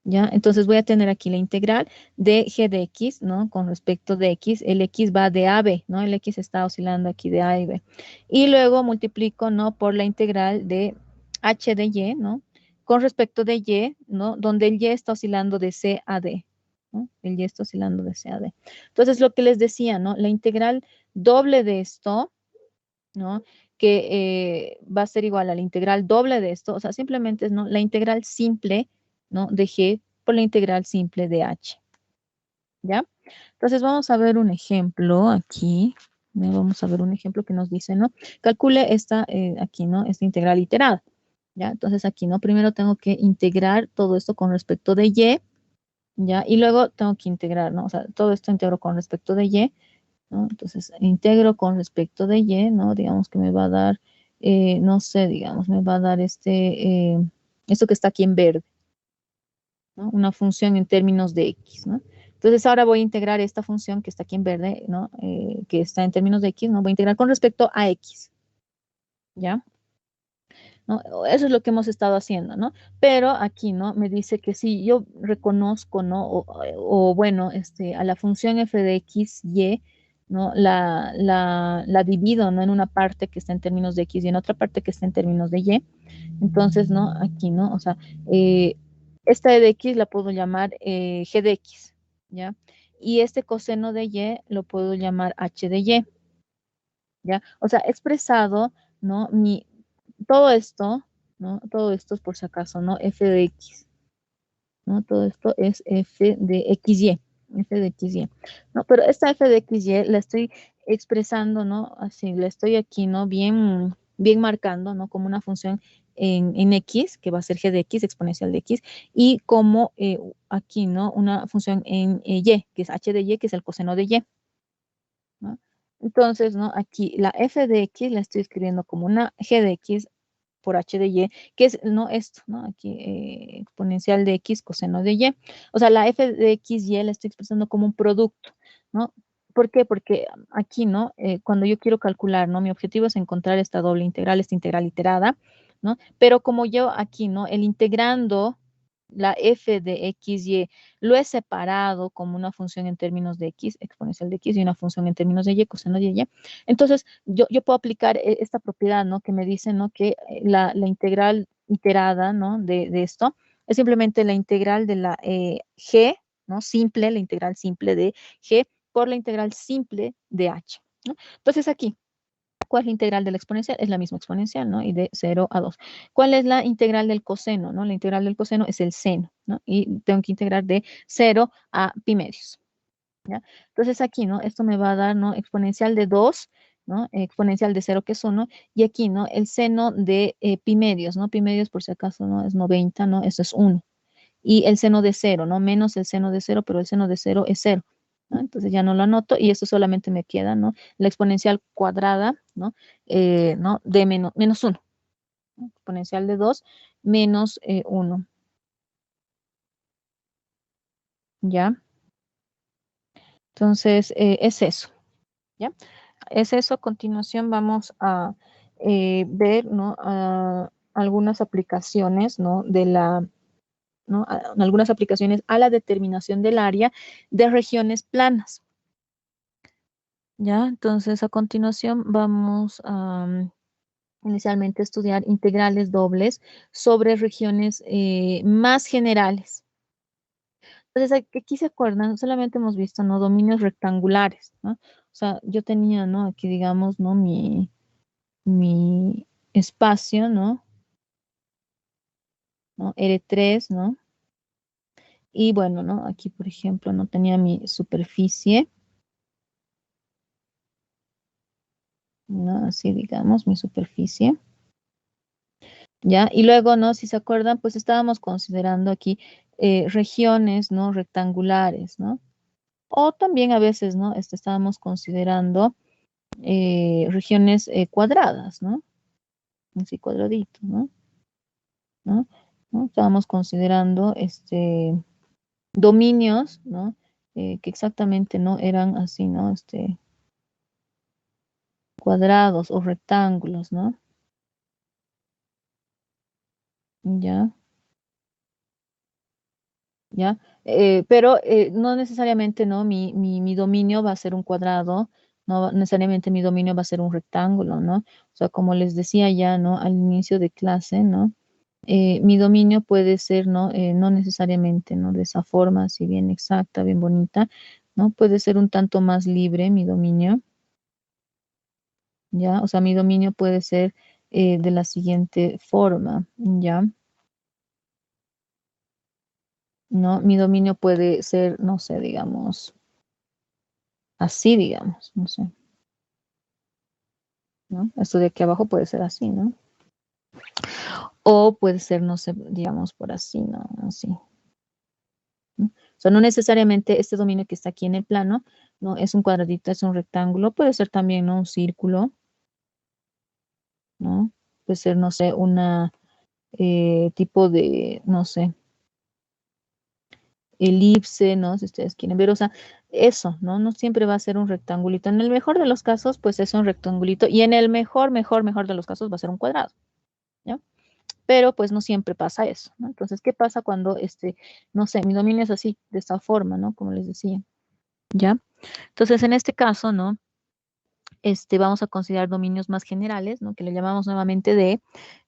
Speaker 1: ¿Ya? Entonces voy a tener aquí la integral de g de x, ¿no? Con respecto de x, el x va de a a b, ¿no? El x está oscilando aquí de a y b. Y luego multiplico, ¿no? Por la integral de h de y, ¿no? Con respecto de y, ¿no? Donde el y está oscilando de c a d, ¿no? El y está oscilando de c a d. Entonces lo que les decía, ¿no? La integral doble de esto, ¿no? Que va a ser igual a la integral doble de esto, o sea, simplemente es, ¿no? La integral simple, ¿no? De g por la integral simple de h, ¿ya? Entonces vamos a ver un ejemplo aquí, ¿no? Vamos a ver un ejemplo que nos dice, ¿no? Calcule esta, aquí, ¿no? Esta integral iterada, ¿ya? Entonces aquí, ¿no? Primero tengo que integrar todo esto con respecto de y, ¿ya? Y luego tengo que integrar, ¿no? O sea, todo esto integro con respecto de y, ¿no? Entonces, integro con respecto de y, ¿no? Digamos que me va a dar, no sé, digamos, me va a dar esto que está aquí en verde, ¿no? Una función en términos de x, ¿no? Entonces, ahora voy a integrar esta función que está aquí en verde, ¿no? Que está en términos de x, ¿no? Voy a integrar con respecto a x, ¿ya? ¿No? Eso es lo que hemos estado haciendo, ¿no? Pero aquí, ¿no? Me dice que si yo reconozco, ¿no? O bueno, a la función f de x, y, ¿no? La divido, ¿no? En una parte que está en términos de x y en otra parte que está en términos de y. Entonces, ¿no? Aquí, ¿no? O sea, eh, esta e de x la puedo llamar g de x, ¿ya? Y este coseno de y lo puedo llamar h de y, ¿ya? O sea, he expresado, ¿no? Todo esto, ¿no? Todo esto es por si acaso, ¿no? F de x, ¿no? Todo esto es f de xy, f de xy, ¿no? Pero esta f de xy la estoy expresando, ¿no? Así, la estoy aquí, ¿no? Bien marcando, ¿no? Como una función en x, que va a ser g de x, exponencial de x, y como aquí, ¿no? Una función en y, que es h de y, que es el coseno de y, ¿no? Entonces, ¿no? Aquí la f de x la estoy escribiendo como una g de x por h de y, que es, ¿no? Esto, ¿no? Aquí, exponencial de x coseno de y. O sea, la f de x y la estoy expresando como un producto, ¿no? ¿Por qué? Porque aquí, ¿no? Cuando yo quiero calcular, ¿no? Mi objetivo es encontrar esta doble integral, esta integral iterada, ¿no? Pero como yo aquí, ¿no? El integrando la f de x, y, lo he separado como una función en términos de x, exponencial de x, y una función en términos de y, coseno de y. Entonces, yo puedo aplicar esta propiedad, ¿no? Que me dice, ¿no? Que la integral iterada, ¿no? De esto es simplemente la integral de la g, ¿no? Simple, la integral simple de g por la integral simple de h, ¿no? Entonces, aquí, ¿cuál es la integral de la exponencial? Es la misma exponencial, ¿no? Y de 0 a 2. ¿Cuál es la integral del coseno, no? La integral del coseno es el seno, ¿no? Y tengo que integrar de 0 a pi medios, ¿ya? Entonces aquí, ¿no? Esto me va a dar, ¿no? Exponencial de 2, ¿no? Exponencial de 0, que es 1, y aquí, ¿no? El seno de pi medios, ¿no? Pi medios, por si acaso, ¿no? Es 90, ¿no? Eso es 1. Y el seno de 0, ¿no? Menos el seno de 0, pero el seno de 0 es 0, ¿no? Entonces ya no lo anoto y esto solamente me queda, ¿no? La exponencial cuadrada, ¿no? ¿No? De menos 1, ¿no? Exponencial de 2 menos 1, ¿ya? Entonces, es eso, ¿ya? Es eso. A continuación vamos a ver, ¿no? Algunas aplicaciones, ¿no? ¿No? Algunas aplicaciones a la determinación del área de regiones planas. ¿Ya? Entonces, a continuación vamos a inicialmente estudiar integrales dobles sobre regiones más generales. Entonces, aquí se acuerdan, solamente hemos visto, ¿no? Dominios rectangulares, ¿no? O sea, yo tenía, ¿no? Aquí, digamos, ¿no? Mi espacio, ¿no? ¿No? R3, ¿no? Y bueno, ¿no? Aquí, por ejemplo, no tenía mi superficie, ¿no? Así, digamos, mi superficie. ¿Ya? Y luego, ¿no? Si se acuerdan, pues estábamos considerando aquí regiones, ¿no? Rectangulares, ¿no? O también a veces, ¿no? Estábamos considerando regiones cuadradas, ¿no? Así cuadraditos, ¿no? ¿No? ¿No? Estábamos considerando dominios, ¿no? Que exactamente no eran así, ¿no? Cuadrados o rectángulos, ¿no? Ya. ¿Ya? Pero no necesariamente, ¿no? Mi dominio va a ser un cuadrado, no necesariamente mi dominio va a ser un rectángulo, ¿no? O sea, como les decía ya, ¿no? Al inicio de clase, ¿no? Mi dominio puede ser, ¿no? No necesariamente, ¿no? De esa forma, así bien exacta, bien bonita, ¿no? Puede ser un tanto más libre mi dominio, ¿ya? O sea, mi dominio puede ser de la siguiente forma, ¿ya? ¿No? Mi dominio puede ser, no sé, digamos, así, digamos, no sé, ¿no? Esto de aquí abajo puede ser así, ¿no? O puede ser, no sé, digamos, por así, ¿no? Así, ¿no? O sea, no necesariamente este dominio que está aquí en el plano, ¿no? Es un cuadradito, es un rectángulo, puede ser también, ¿no? Un círculo, ¿no? Puede ser, no sé, una tipo de, no sé, elipse, ¿no? Si ustedes quieren ver, o sea, eso, ¿no? No siempre va a ser un rectangulito. En el mejor de los casos, pues es un rectangulito, y en el mejor de los casos va a ser un cuadrado, ¿ya? Pero pues no siempre pasa eso, ¿no? Entonces, ¿qué pasa cuando, no sé, mi dominio es así, de esta forma, ¿no? Como les decía, ¿ya? Entonces, en este caso, ¿no? vamos a considerar dominios más generales, ¿no? Que le llamamos nuevamente D,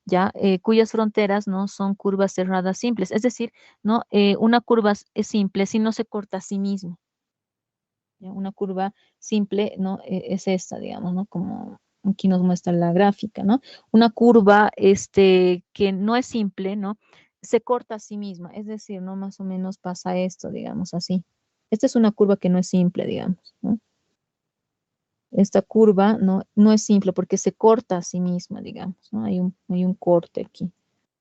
Speaker 1: ya, cuyas fronteras, ¿no? Son curvas cerradas simples. Es decir, ¿no? Una curva es simple si no se corta a sí misma. ¿Ya? Una curva simple, ¿no? Es esta, digamos, ¿no? Como aquí nos muestra la gráfica, ¿no? Una curva, que no es simple, ¿no? Se corta a sí misma. Es decir, ¿no? Más o menos pasa esto, digamos, así. Esta es una curva que no es simple, digamos, ¿no? Esta curva no es simple porque se corta a sí misma, digamos, ¿no? Hay un corte aquí,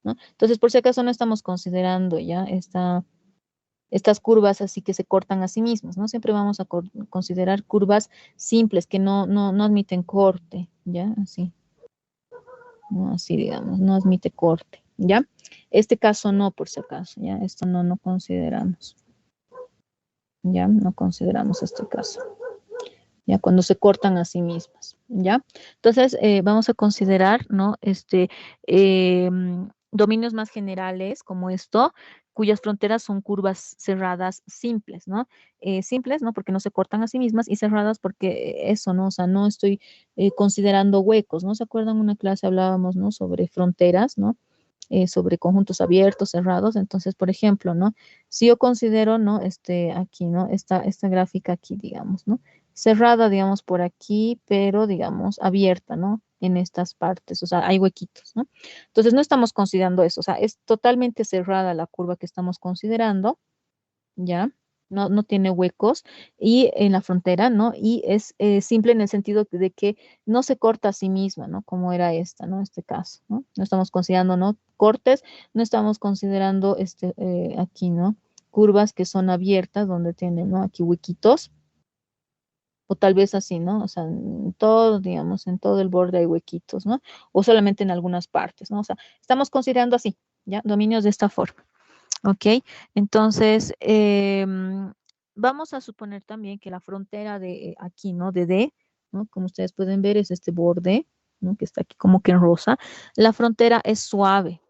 Speaker 1: ¿no? Entonces, por si acaso no estamos considerando ya estas curvas así que se cortan a sí mismas, ¿no? Siempre vamos a considerar curvas simples que no admiten corte, ¿ya? Así, ¿no? Así, digamos, no admite corte, ¿ya? Este caso no, por si acaso, ¿ya? Esto no consideramos, ¿ya? No consideramos este caso. Ya cuando se cortan a sí mismas, ¿ya? Entonces, vamos a considerar, ¿no? Dominios más generales como esto, cuyas fronteras son curvas cerradas simples, ¿no? Simples, ¿no? Porque no se cortan a sí mismas y cerradas porque eso, ¿no? O sea, no estoy considerando huecos, ¿no? ¿Se acuerdan? En una clase hablábamos, ¿no? Sobre fronteras, ¿no? Sobre conjuntos abiertos, cerrados. Entonces, por ejemplo, ¿no? Si yo considero, ¿no? Aquí, ¿no? Esta gráfica aquí, digamos, ¿no? Cerrada, digamos, por aquí, pero, digamos, abierta, ¿no? En estas partes, o sea, hay huequitos, ¿no? Entonces, no estamos considerando eso, o sea, es totalmente cerrada la curva que estamos considerando, ¿ya? No tiene huecos y en la frontera, ¿no? Y es simple en el sentido de que no se corta a sí misma, ¿no? Como era esta, ¿no? Este caso, ¿no? No estamos considerando, ¿no? Cortes, no estamos considerando aquí, ¿no? Curvas que son abiertas, donde tienen, ¿no? Aquí huequitos, o tal vez así, ¿no? O sea, en todo, digamos, en todo el borde hay huequitos, ¿no? O solamente en algunas partes, ¿no? O sea, estamos considerando así, ¿ya? Dominios de esta forma. ¿Ok? Entonces, vamos a suponer también que la frontera de aquí, ¿no? De D, ¿no? Como ustedes pueden ver, es este borde, ¿no? Que está aquí como que en rosa. La frontera es suave,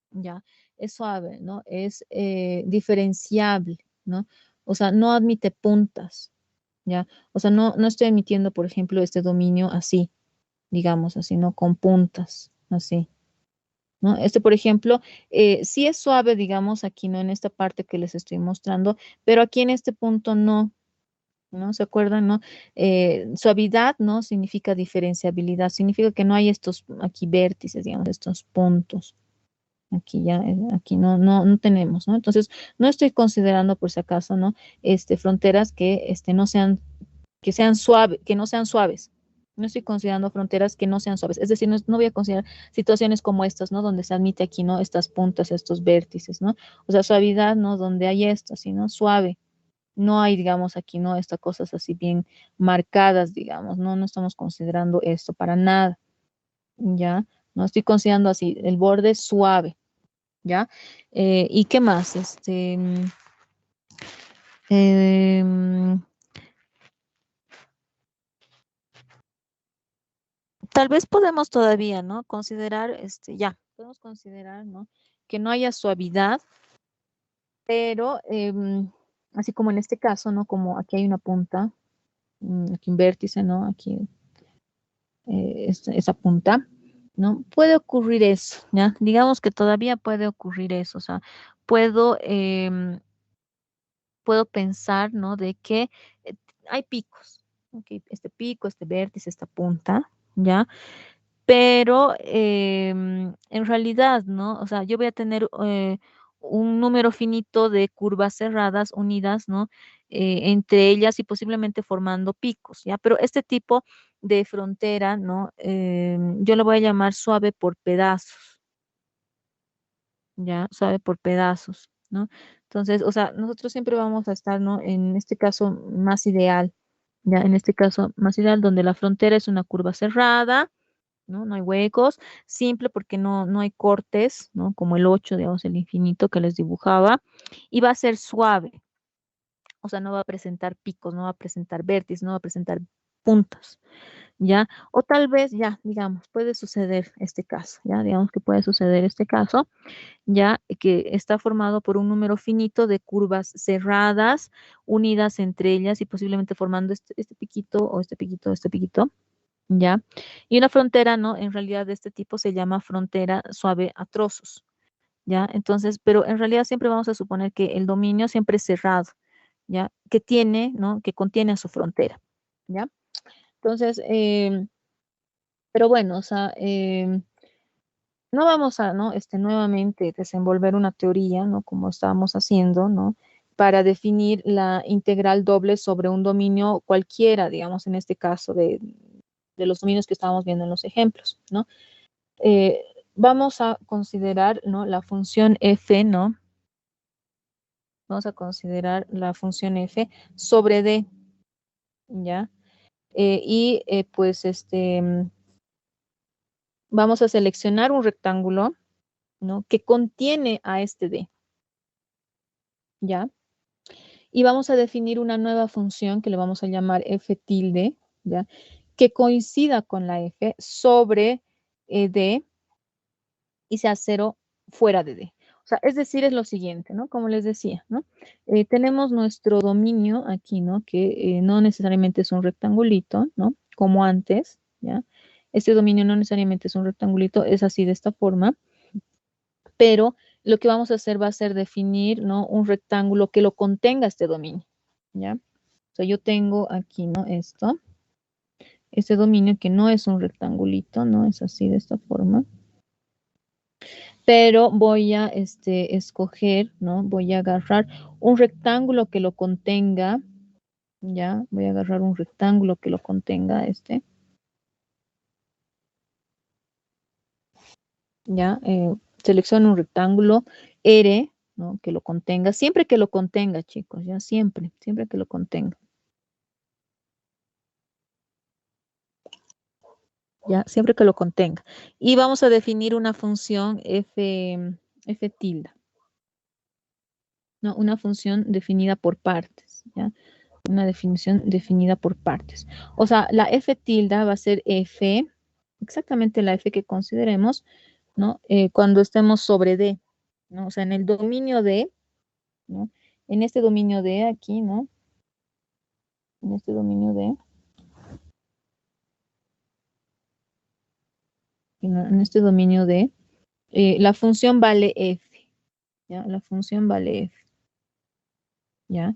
Speaker 1: ¿ya? Es suave, ¿no? Es diferenciable, ¿no? O sea, no admite puntas, ¿ya? O sea, no estoy admitiendo, por ejemplo, este dominio así, digamos, así, ¿no? Con puntas, así. ¿No? Por ejemplo, sí es suave, digamos, aquí, ¿no? En esta parte que les estoy mostrando, pero aquí en este punto no, ¿no? ¿Se acuerdan, no? Suavidad, ¿no? Significa diferenciabilidad, significa que no hay estos aquí vértices, digamos, estos puntos. Aquí ya, aquí no tenemos, ¿no? Entonces, no estoy considerando, por si acaso, ¿no? Fronteras que, no sean que sean suaves, que no sean suaves. No estoy considerando fronteras que no sean suaves. Es decir, no voy a considerar situaciones como estas, ¿no? Donde se admite aquí, ¿no? Estas puntas, estos vértices, ¿no? O sea, suavidad, ¿no? Donde hay esto, así, ¿no? Suave. No hay, digamos, aquí, ¿no? Estas cosas así bien marcadas, digamos, ¿no? No estamos considerando esto para nada, ¿ya? No estoy considerando así, el borde suave, ¿ya? ¿Y qué más? Em, Tal vez podemos todavía, ¿no? Considerar, podemos considerar, ¿no? Que no haya suavidad, pero así como en este caso, ¿no? Como aquí hay una punta, aquí un vértice, ¿no? Aquí esa punta, ¿no? Puede ocurrir eso, ¿ya? Digamos que todavía puede ocurrir eso, o sea, puedo, puedo pensar, ¿no? De que hay picos, ¿ok? Este pico, este vértice, esta punta, ¿ya? Pero en realidad, ¿no? O sea, yo voy a tener un número finito de curvas cerradas unidas, ¿no? Entre ellas y posiblemente formando picos, ¿ya? Pero este tipo de frontera, ¿no? Yo lo voy a llamar suave por pedazos, ¿ya? Suave por pedazos, ¿no? Entonces, o sea, nosotros siempre vamos a estar, ¿no? En este caso más ideal, ¿ya? En este caso más ideal, donde la frontera es una curva cerrada, ¿no? No hay huecos, simple porque no hay cortes, ¿no? Como el 8, digamos, el infinito que les dibujaba, y va a ser suave, o sea, no va a presentar picos, no va a presentar vértices, no va a presentar puntas, ¿ya? O tal vez, ya, digamos, puede suceder este caso, ¿ya? Digamos que puede suceder este caso, ya que está formado por un número finito de curvas cerradas, unidas entre ellas y posiblemente formando este piquito o este piquito, ¿ya? Y una frontera, ¿no? En realidad de este tipo se llama frontera suave a trozos, ¿ya? Entonces, pero en realidad siempre vamos a suponer que el dominio siempre es cerrado, ¿ya? Que tiene, ¿no? Que contiene su frontera, ¿ya? Entonces, pero bueno, o sea, no vamos a, ¿no? Nuevamente desenvolver una teoría, ¿no? Como estábamos haciendo, ¿no? Para definir la integral doble sobre un dominio cualquiera, digamos, en este caso de los dominios que estábamos viendo en los ejemplos, ¿no? Eh, Vamos a considerar, ¿no? La función f, ¿no? Vamos a considerar la función f sobre d, ¿ya? Pues vamos a seleccionar un rectángulo, ¿no? Que contiene a este d, ¿ya? Y vamos a definir una nueva función que le vamos a llamar f tilde, ¿ya? Que coincida con la f sobre d y sea cero fuera de d. O sea, es decir, es lo siguiente, ¿no? Como les decía, ¿no? Tenemos nuestro dominio aquí, ¿no? Que no necesariamente es un rectangulito, ¿no? Como antes, ¿ya? Este dominio no necesariamente es un rectangulito, es así de esta forma, pero lo que vamos a hacer va a ser definir, ¿no? Un rectángulo que lo contenga este dominio, ¿ya? O sea, yo tengo aquí, ¿no? Este dominio que no es un rectangulito, ¿no? Es así de esta forma. Pero voy a escoger, ¿no? Voy a agarrar un rectángulo que lo contenga, ¿ya? Voy a agarrar un rectángulo que lo contenga, ¿ya? Selecciono un rectángulo R, ¿no? Que lo contenga, siempre que lo contenga, chicos, ya siempre que lo contenga. Ya, siempre que lo contenga. Y vamos a definir una función f tilde, ¿no? Una función definida por partes, ¿ya? Una definición definida por partes. O sea, la f tilde va a ser f, exactamente la f que consideremos, ¿no? Cuando estemos sobre D, ¿no? O sea, en el dominio D, ¿no? En este dominio D aquí, ¿no? En este dominio D, en este dominio D, la función vale f, ¿ya? La función vale f, ¿ya?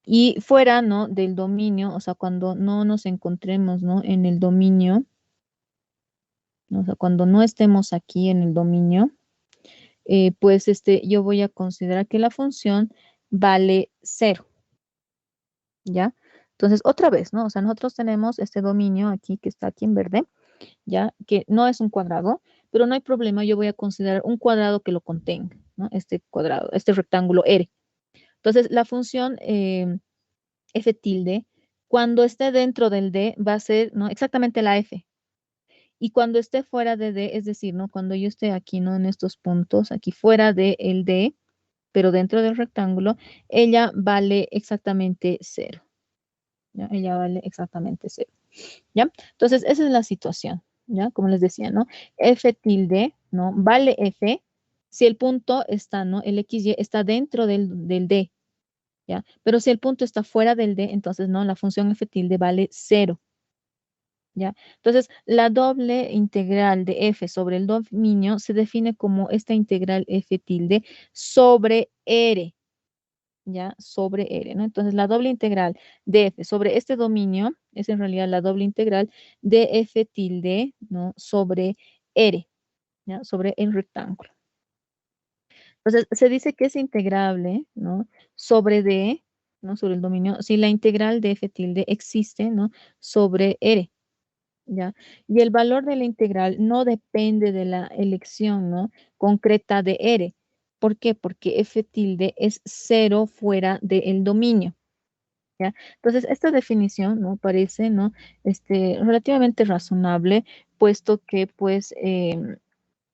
Speaker 1: Y fuera, ¿no? Del dominio, o sea, cuando no nos encontremos, ¿no? En el dominio, ¿no? O sea, cuando no estemos aquí en el dominio, pues yo voy a considerar que la función vale cero, ¿ya? Entonces, otra vez, ¿no? O sea, nosotros tenemos este dominio aquí que está aquí en verde, ¿ya? Que no es un cuadrado, pero no hay problema, yo voy a considerar un cuadrado que lo contenga, ¿no? Este cuadrado, este rectángulo R. Entonces, la función f tilde, cuando esté dentro del D, va a ser, ¿no? Exactamente la f. Y cuando esté fuera de D, es decir, ¿no? Cuando yo esté aquí, ¿no? En estos puntos, aquí fuera del D, pero dentro del rectángulo, ella vale exactamente cero, ¿ya? Ella vale exactamente cero, ¿ya? Entonces, esa es la situación, ¿ya? Como les decía, ¿no? F tilde, ¿no? Vale F si el punto está, ¿no? El XY está dentro del D, ¿ya? Pero si el punto está fuera del D, entonces, ¿no? La función F tilde vale cero, ¿ya? Entonces, la doble integral de f sobre el dominio se define como esta integral f tilde sobre R, ¿ya? Sobre R, ¿no? Entonces, la doble integral de f sobre este dominio es en realidad la doble integral de f tilde, ¿no? Sobre R, ¿ya? Sobre el rectángulo. Entonces, se dice que es integrable, ¿no? Sobre D, ¿no? Sobre el dominio, si la integral de f tilde existe, ¿no? Sobre R. ¿Ya? Y el valor de la integral no depende de la elección, ¿no? Concreta de R. ¿Por qué? Porque f tilde es cero fuera del dominio, ¿ya? Entonces, esta definición, ¿no? Parece, ¿no? Relativamente razonable, puesto que, pues,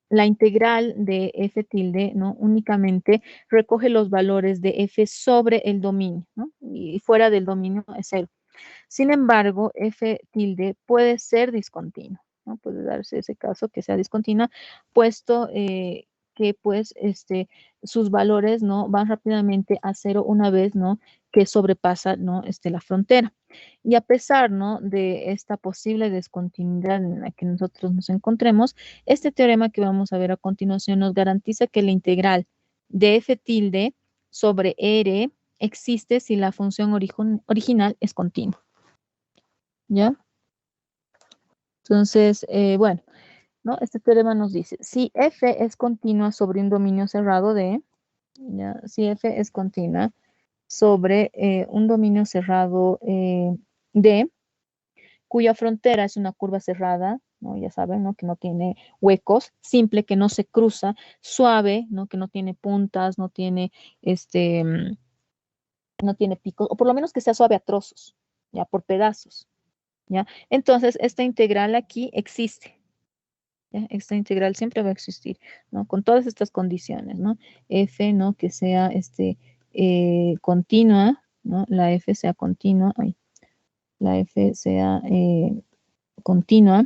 Speaker 1: la integral de f tilde, ¿no? Únicamente recoge los valores de f sobre el dominio, ¿no? Y fuera del dominio es cero. Sin embargo, f tilde puede ser discontinuo, ¿no? Puede darse ese caso que sea discontinua, puesto que pues sus valores, ¿no? Van rápidamente a cero una vez, ¿no? que sobrepasa, ¿no? La frontera. Y a pesar, ¿no? de esta posible descontinuidad en la que nosotros nos encontremos, este teorema que vamos a ver a continuación nos garantiza que la integral de f tilde sobre r existe si la función original es continua. ¿Ya? Entonces, bueno, ¿no? Este teorema nos dice, si f es continua sobre un dominio cerrado de, ¿ya? Si f es continua sobre un dominio cerrado D, cuya frontera es una curva cerrada, ¿no? Ya saben, ¿no? Que no tiene huecos, simple, que no se cruza, suave, ¿no? Que no tiene puntas, no tiene, no tiene picos, o por lo menos que sea suave a trozos, ya, por pedazos, ¿ya? Entonces, esta integral aquí existe. ¿Ya? Esta integral siempre va a existir, ¿no? Con todas estas condiciones, ¿no? F, ¿no? Que sea continua, ¿no? La F sea continua, ay, la F sea continua,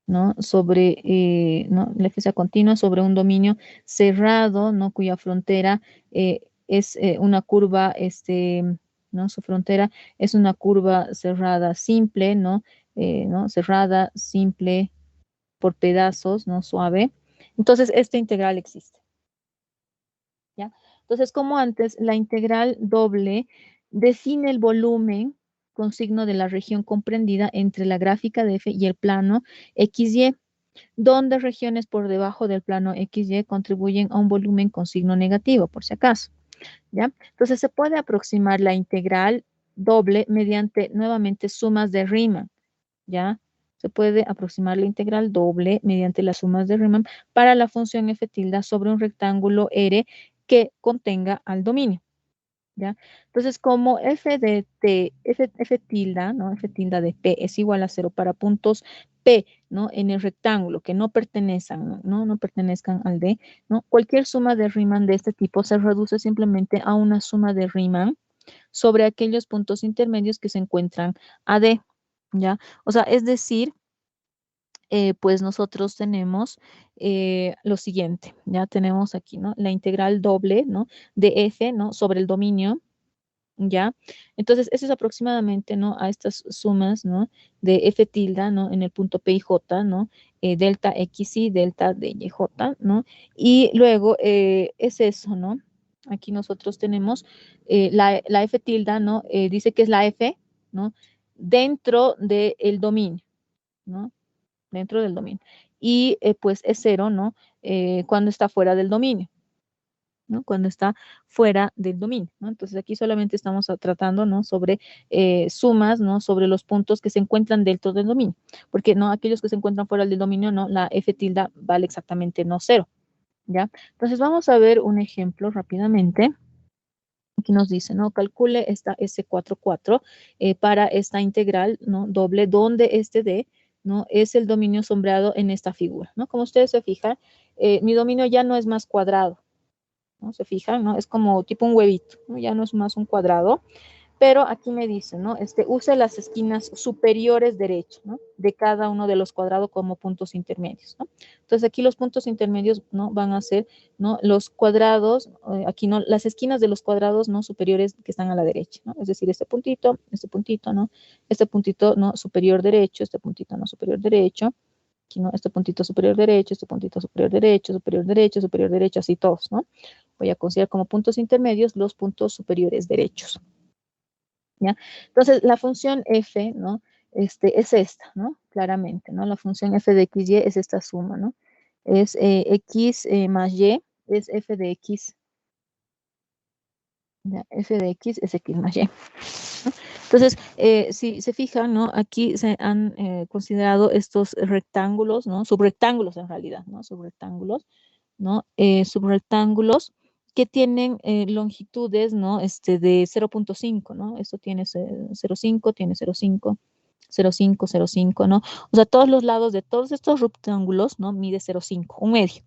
Speaker 1: ¿no? Sobre, ¿no? La F sea continua sobre un dominio cerrado, ¿no? Cuya frontera es una curva, ¿no? Su frontera es una curva cerrada simple, ¿no? ¿No? Cerrada, simple, por pedazos, ¿no? Suave. Entonces, esta integral existe. ¿Ya? Entonces, como antes, la integral doble define el volumen con signo de la región comprendida entre la gráfica de f y el plano XY, donde regiones por debajo del plano XY contribuyen a un volumen con signo negativo, por si acaso. ¿Ya? Entonces, se puede aproximar la integral doble mediante, nuevamente, sumas de Riemann. ¿Ya? Se puede aproximar la integral doble mediante las sumas de Riemann para la función f tilde sobre un rectángulo R que contenga al dominio. ¿Ya? Entonces, como f de t, f tilde, ¿no? F tilde de p es igual a 0 para puntos p, ¿no? En el rectángulo que no pertenezcan, ¿no? No pertenezcan al D, ¿no? Cualquier suma de Riemann de este tipo se reduce simplemente a una suma de Riemann sobre aquellos puntos intermedios que se encuentran a D. ¿Ya? O sea, es decir, pues nosotros tenemos lo siguiente, ya tenemos aquí, ¿no? La integral doble, ¿no? De f, ¿no? Sobre el dominio, ¿ya? Entonces, eso es aproximadamente, ¿no? A estas sumas, ¿no? De f tilde, ¿no? En el punto P y J, ¿no? Delta XY, delta de YJ, ¿no? Y luego es eso, ¿no? Aquí nosotros tenemos la f tilde, ¿no? Dice que es la f, ¿no? Dentro del dominio, ¿no? Dentro del dominio. Y pues es 0, ¿no? Cuando está fuera del dominio, ¿no? Cuando está fuera del dominio, ¿no? Entonces aquí solamente estamos tratando, ¿no? Sobre sumas, ¿no? Sobre los puntos que se encuentran dentro del dominio, porque, ¿no? Aquellos que se encuentran fuera del dominio, ¿no? La f tilde vale exactamente no 0, ¿ya? Entonces vamos a ver un ejemplo rápidamente. Aquí nos dice, ¿no? Calcule esta S44 para esta integral, ¿no? Doble, donde este D, ¿no? Es el dominio sombreado en esta figura, ¿no? Como ustedes se fijan, mi dominio ya no es más cuadrado, ¿no? Se fijan, ¿no? Es como tipo un huevito, ¿no? Ya no es más un cuadrado. Pero aquí me dice, ¿no? Use las esquinas superiores derechas, ¿no? De cada uno de los cuadrados como puntos intermedios, ¿no? Entonces aquí los puntos intermedios, ¿no? Van a ser, ¿no? Los cuadrados, aquí, ¿no? Las esquinas de los cuadrados, ¿no? Superiores que están a la derecha, ¿no? Es decir, este puntito, ¿no? Este puntito, ¿no? Superior derecho, este puntito, ¿no? Superior derecho, aquí, ¿no? Este puntito superior derecho, este puntito superior derecho, superior derecho, superior derecho, así todos, ¿no? Voy a considerar como puntos intermedios los puntos superiores derechos. ¿Ya? Entonces, la función f, ¿no? Es esta, ¿no? Claramente, ¿no? La función f de x, y es esta suma, ¿no? Es x más y, es f de x, ¿ya? F de x es x más y, ¿no? Entonces, si se fijan, ¿no? Aquí se han considerado estos rectángulos, ¿no? Subrectángulos en realidad, ¿no? Subrectángulos, ¿no? Subrectángulos que tienen longitudes, ¿no? De 0.5, ¿no? Esto tiene 0.5, tiene 0.5, 0.5, 0.5, ¿no? O sea, todos los lados de todos estos rectángulos, ¿no? Mide 0.5, un medio,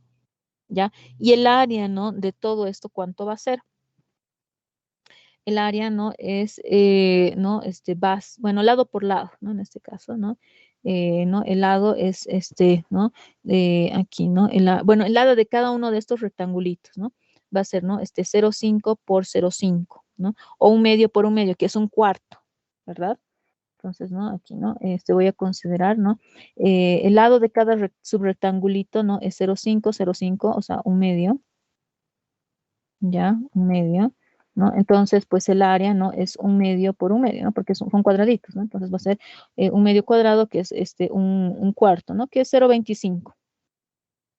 Speaker 1: ¿ya? Y el área, ¿no? De todo esto, ¿cuánto va a ser? El área, ¿no? Es, ¿no? Bueno, lado por lado, ¿no? En este caso, ¿no? ¿No? El lado es ¿no? Aquí, ¿no? Bueno, el lado de cada uno de estos rectangulitos, ¿no? va a ser, ¿no? 0,5 por 0,5, ¿no? O 1/2 por 1/2, que es 1/4, ¿verdad? Entonces, ¿no? Aquí, ¿no? Voy a considerar, ¿no? El lado de cada subrectangulito, ¿no? Es 0,5, 0,5, o sea, 1/2, ¿ya? 1/2, ¿no? Entonces, pues el área, ¿no? Es 1/2 por 1/2, ¿no? Porque son cuadraditos, ¿no? Entonces va a ser 1/2 cuadrado, que es un cuarto, ¿no? Que es 0,25,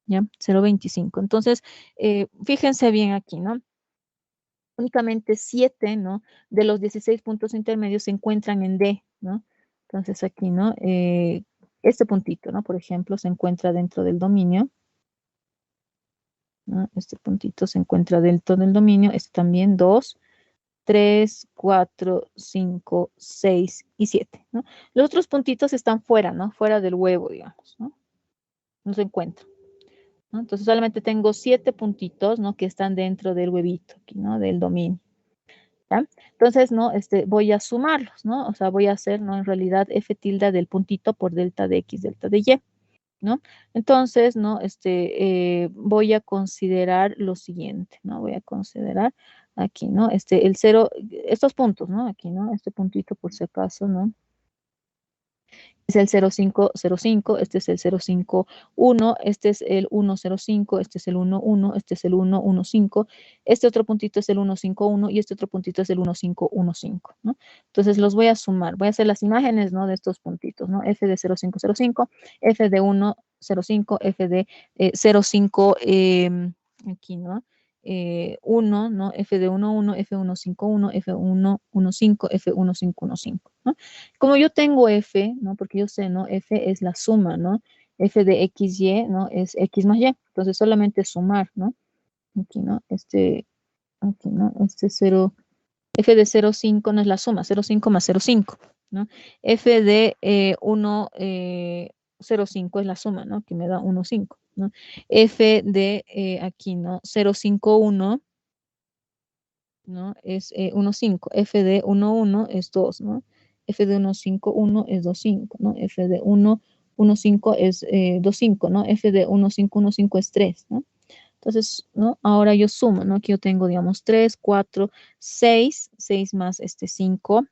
Speaker 1: ¿ya? 0,25. Entonces, fíjense bien aquí, ¿no? Únicamente 7, ¿no? De los 16 puntos intermedios se encuentran en D, ¿no? Entonces aquí, ¿no? Este puntito, ¿no? Por ejemplo, se encuentra dentro del dominio, ¿no? Este puntito se encuentra dentro del dominio, este también 2, 3, 4, 5, 6 y 7, ¿no? Los otros puntitos están fuera, ¿no? Fuera del huevo, digamos, ¿no? No se encuentran, ¿no? Entonces solamente tengo 7 puntitos, ¿no? Que están dentro del huevito, aquí, ¿no? Del dominio. ¿Ya? Entonces, ¿no? Voy a sumarlos, ¿no? O sea, voy a hacer, ¿no? En realidad, f tilde del puntito por delta de x, delta de y, ¿no? Entonces, ¿no? Voy a considerar lo siguiente, ¿no? Voy a considerar aquí, ¿no? El 0, estos puntos, ¿no? Aquí, ¿no? Este puntito por si acaso, ¿no? Es el 0,505, este es el 0,51, este es el 1,05, este es el 1,1, este es el 1,15, este otro puntito es el 1,51 y este otro puntito es el 1,515, ¿no? Entonces los voy a sumar, voy a hacer las imágenes, ¿no? De estos puntitos, ¿no? F de 0,505, F de 1,05, F de 0,5, aquí, ¿no? 1, ¿no? F de 1,1, F1,51, F1,15, F1,515, ¿no? Como yo tengo F, ¿no? Porque yo sé, ¿no? F es la suma, ¿no? F de X, Y, ¿no? Es X más Y. Entonces solamente sumar, ¿no? Aquí, ¿no? Aquí, ¿no? 0, F de 0,5 no es la suma, 0,5 más 0,5, ¿no? F de 0,5 es la suma, ¿no? Que me da 1,5, ¿no? F de aquí, ¿no? 0,51, ¿no? Es 1,5. F de 1,1 es 2, ¿no? F de 1,5,1 es 2,5, ¿no? F de 1,1,5 es 2,5, ¿no? F de 1,5,1,5 es 3, ¿no? Entonces, ¿no? Ahora yo sumo, ¿no? Aquí yo tengo, digamos, 3, 4, 6, 6 más 5,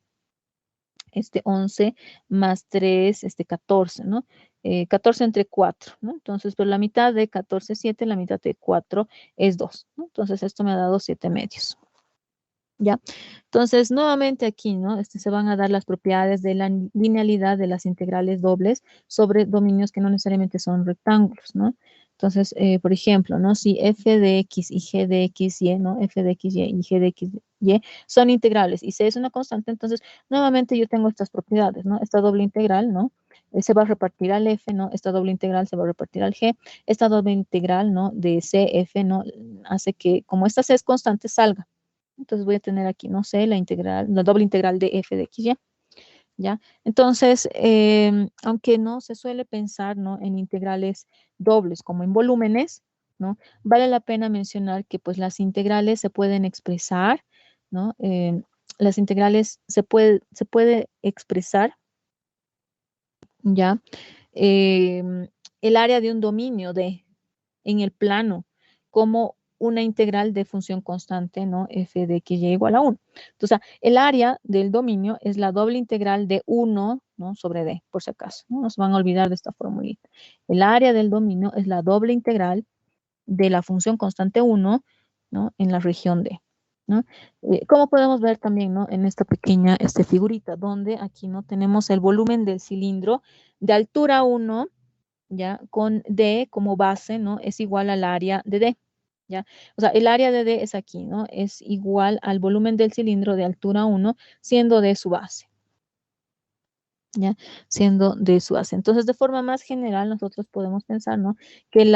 Speaker 1: 11 más 3, 14, ¿no? 14 entre 4, ¿no? Entonces, por la mitad de 14 es 7, la mitad de 4 es 2, ¿no? Entonces, esto me ha dado 7 medios. ¿Ya? Entonces, nuevamente aquí, ¿no? Se van a dar las propiedades de la linealidad de las integrales dobles sobre dominios que no necesariamente son rectángulos, ¿no? Entonces, por ejemplo, ¿no? Si f de x y g de x, y, ¿no? F de x, y g de x, y son integrales y c es una constante, entonces, nuevamente yo tengo estas propiedades, ¿no? Esta doble integral, ¿no? Se va a repartir al f, ¿no? Esta doble integral se va a repartir al g. Esta doble integral, ¿no? De c, f, ¿no? Hace que, como esta c es constante, salga. Entonces voy a tener aquí, no sé, la integral, la doble integral de f de x, y, ¿ya? Entonces, aunque no se suele pensar, ¿no? En integrales dobles como en volúmenes, ¿no? Vale la pena mencionar que pues las integrales se pueden expresar, ¿no? Las integrales se puede expresar, ¿ya? El área de un dominio en el plano como una integral de función constante, ¿no? F de x y igual a 1. Entonces, el área del dominio es la doble integral de 1, ¿no? Sobre D, por si acaso, ¿no? No se van a olvidar de esta formulita. El área del dominio es la doble integral de la función constante 1, ¿no? En la región D, ¿no? Como podemos ver también, ¿no? En esta pequeña figurita, donde aquí, ¿no? Tenemos el volumen del cilindro de altura 1, ¿ya? Con D como base, ¿no? Es igual al área de D, ¿ya? O sea, el área de D es aquí, ¿no? Es igual al volumen del cilindro de altura 1, siendo D su base, ¿ya? Siendo D su base. Entonces, de forma más general, nosotros podemos pensar, ¿no? Que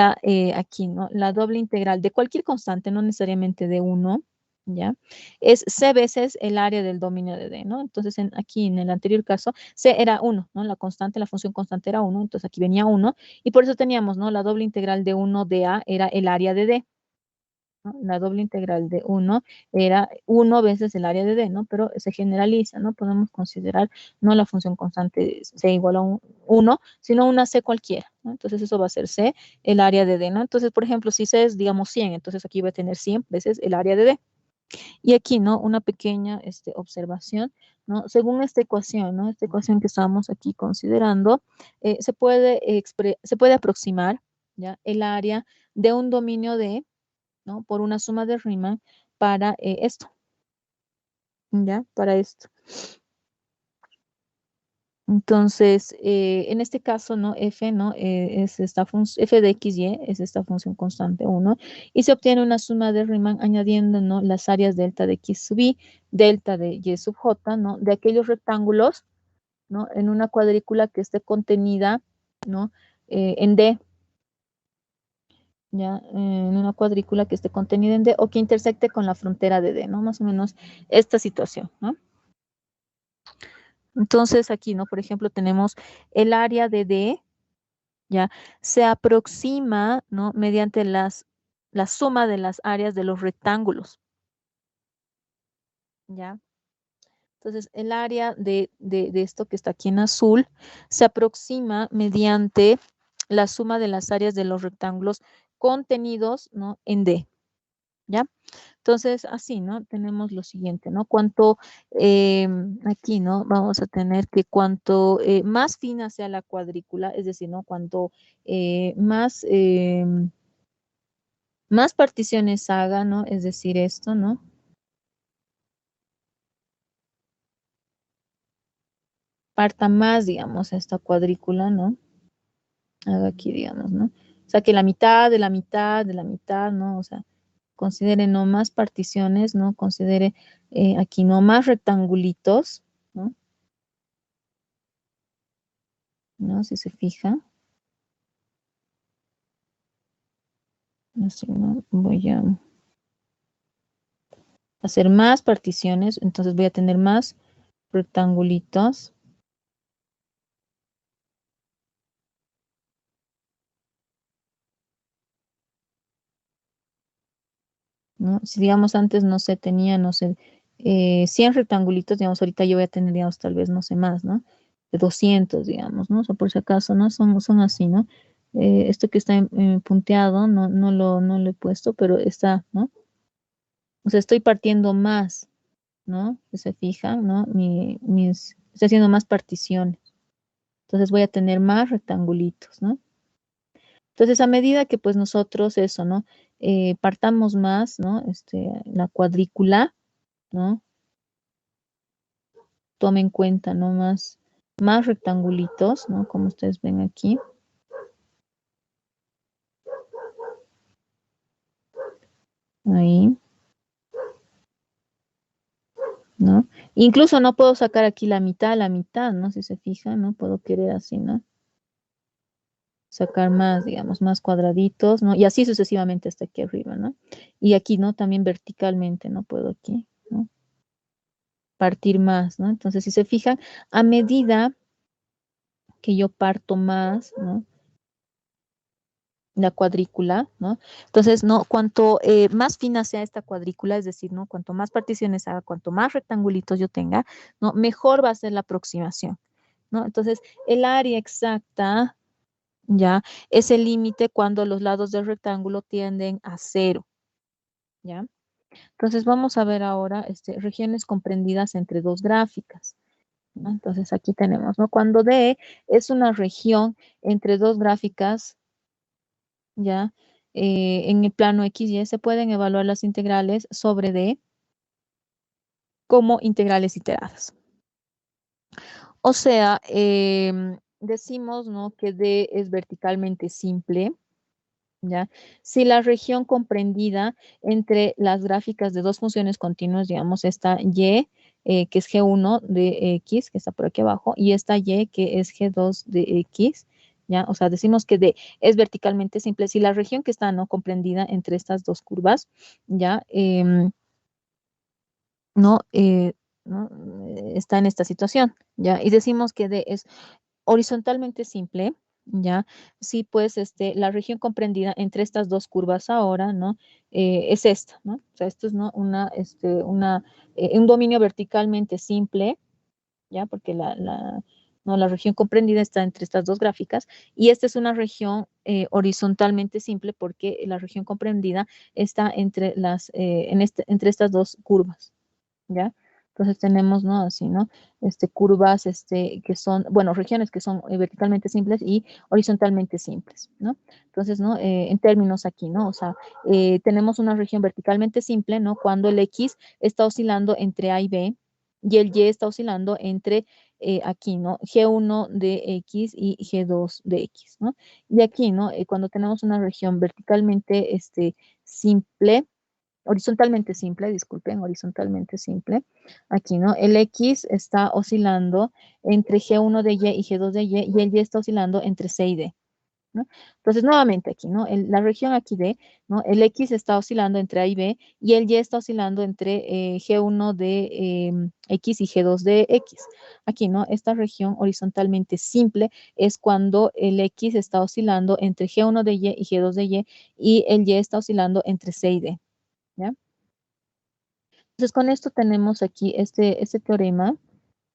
Speaker 1: aquí, ¿no? La doble integral de cualquier constante, no necesariamente de 1, ¿ya? Es C veces el área del dominio de D, ¿no? Entonces, aquí en el anterior caso, C era 1, ¿no? La constante, la función constante era 1, entonces aquí venía 1, y por eso teníamos, ¿no? La doble integral de 1 de A era el área de D, ¿no? La doble integral de 1 era 1 veces el área de D, ¿no? Pero se generaliza, ¿no? Podemos considerar no la función constante C igual a 1, sino una C cualquiera, ¿no? Entonces eso va a ser C, el área de D, ¿no? Entonces, por ejemplo, si C es, digamos, 100, entonces aquí va a tener 100 veces el área de D. Y aquí, ¿no? Una pequeña observación, ¿no? Según esta ecuación, ¿no? Esta ecuación que estamos aquí considerando, se puede aproximar, ¿ya? El área de un dominio D, ¿no? Por una suma de Riemann para esto, ¿ya? Para esto. Entonces, en este caso, ¿no? F, ¿no? Es esta f de x, y es esta función constante 1, y se obtiene una suma de Riemann añadiendo, ¿no? Las áreas delta de x sub y, delta de y sub j, ¿no? De aquellos rectángulos, ¿no? En una cuadrícula que esté contenida, ¿no? En D, ¿ya? En una cuadrícula que esté contenida en D o que intersecte con la frontera de D, ¿no? Más o menos esta situación, ¿no? Entonces aquí, ¿no? Por ejemplo, tenemos el área de D, ¿ya? Se aproxima, ¿no? Mediante la suma de las áreas de los rectángulos, ¿ya? Entonces, el área de esto que está aquí en azul se aproxima mediante la suma de las áreas de los rectángulos contenidos, ¿no? En D, ¿ya? Entonces, así, ¿no? Tenemos lo siguiente, ¿no? Aquí, ¿no? Vamos a tener que cuanto más fina sea la cuadrícula, es decir, ¿no? Cuanto más particiones haga, ¿no? Es decir, esto, ¿no? Parta más, digamos, esta cuadrícula, ¿no? Haga aquí, digamos, ¿no? O sea, que la mitad de la mitad de la mitad, ¿no? O sea, considere no más particiones, ¿no? Considere aquí no más rectangulitos, ¿no? ¿No? Si se fija. Así, ¿no? Voy a hacer más particiones, entonces voy a tener más rectangulitos. ¿No? Si digamos antes, no sé, tenía, no sé, 100 rectangulitos, digamos, ahorita yo voy a tener, digamos, tal vez, no sé más, ¿no? De 200, digamos, ¿no? O sea, por si acaso, ¿no? Son así, ¿no? Esto que está punteado, no lo he puesto, pero está, ¿no? O sea, estoy partiendo más, ¿no? Si se fijan, ¿no? Estoy haciendo más particiones. Entonces voy a tener más rectangulitos, ¿no? Entonces, a medida que pues nosotros eso, ¿no? Partamos más, ¿no? La cuadrícula, ¿no? Tome en cuenta, ¿no? Más rectangulitos, ¿no? Como ustedes ven aquí. Ahí, ¿no? Incluso no puedo sacar aquí la mitad, ¿no? Si se fijan, ¿no? Puedo querer así, ¿no? Sacar más, digamos, más cuadraditos, ¿no? Y así sucesivamente hasta aquí arriba, ¿no? Y aquí, ¿no? También verticalmente, ¿no? Puedo aquí, ¿no? Partir más, ¿no? Entonces, si se fijan, a medida que yo parto más, ¿no? La cuadrícula, ¿no? Entonces, ¿no? Cuanto más fina sea esta cuadrícula, es decir, ¿no? Cuanto más particiones haga, cuanto más rectangulitos yo tenga, ¿no? Mejor va a ser la aproximación, ¿no? Entonces, el área exacta, ¿ya? Es el límite cuando los lados del rectángulo tienden a 0, ¿ya? Entonces, vamos a ver ahora regiones comprendidas entre dos gráficas, ¿no? Entonces, aquí tenemos, ¿no? Cuando D es una región entre dos gráficas, ¿ya? En el plano X y se pueden evaluar las integrales sobre D como integrales iteradas. O sea, decimos, ¿no? Que D es verticalmente simple, ¿ya? Si la región comprendida entre las gráficas de dos funciones continuas, digamos, esta Y, que es G1 de X, que está por aquí abajo, y esta Y, que es G2 de X, ¿ya? O sea, decimos que D es verticalmente simple. Si la región que está, ¿no? Comprendida entre estas dos curvas, ¿ya? ¿No? ¿No? Está en esta situación, ¿ya? Y decimos que D es horizontalmente simple, ¿ya? Sí, pues la región comprendida entre estas dos curvas ahora, ¿no? Es esta, ¿no? O sea, esto es, ¿no? Un dominio verticalmente simple, ¿ya? Porque ¿no? La región comprendida está entre estas dos gráficas y esta es una región horizontalmente simple porque la región comprendida está entre estas dos curvas, ¿ya? Entonces tenemos, ¿no? Así, ¿no? Curvas, que son, bueno, regiones que son verticalmente simples y horizontalmente simples, ¿no? Entonces, ¿no? En términos aquí, ¿no? O sea, tenemos una región verticalmente simple, ¿no? Cuando el X está oscilando entre A y B y el Y está oscilando entre aquí, ¿no? G1 de X y G2 de X, ¿no? Y aquí, ¿no? Cuando tenemos una región verticalmente simple, horizontalmente simple, disculpen, horizontalmente simple. Aquí, ¿no? El X está oscilando entre G1 de Y y G2 de Y y el Y está oscilando entre C y D, ¿no? Entonces, nuevamente aquí, ¿no? La región aquí D, ¿no? El X está oscilando entre A y B y el Y está oscilando entre G1 de X y G2 de X. Aquí, ¿no? Esta región horizontalmente simple es cuando el X está oscilando entre G1 de Y y G2 de y el Y está oscilando entre C y D, ¿ya? Entonces, con esto tenemos aquí este teorema,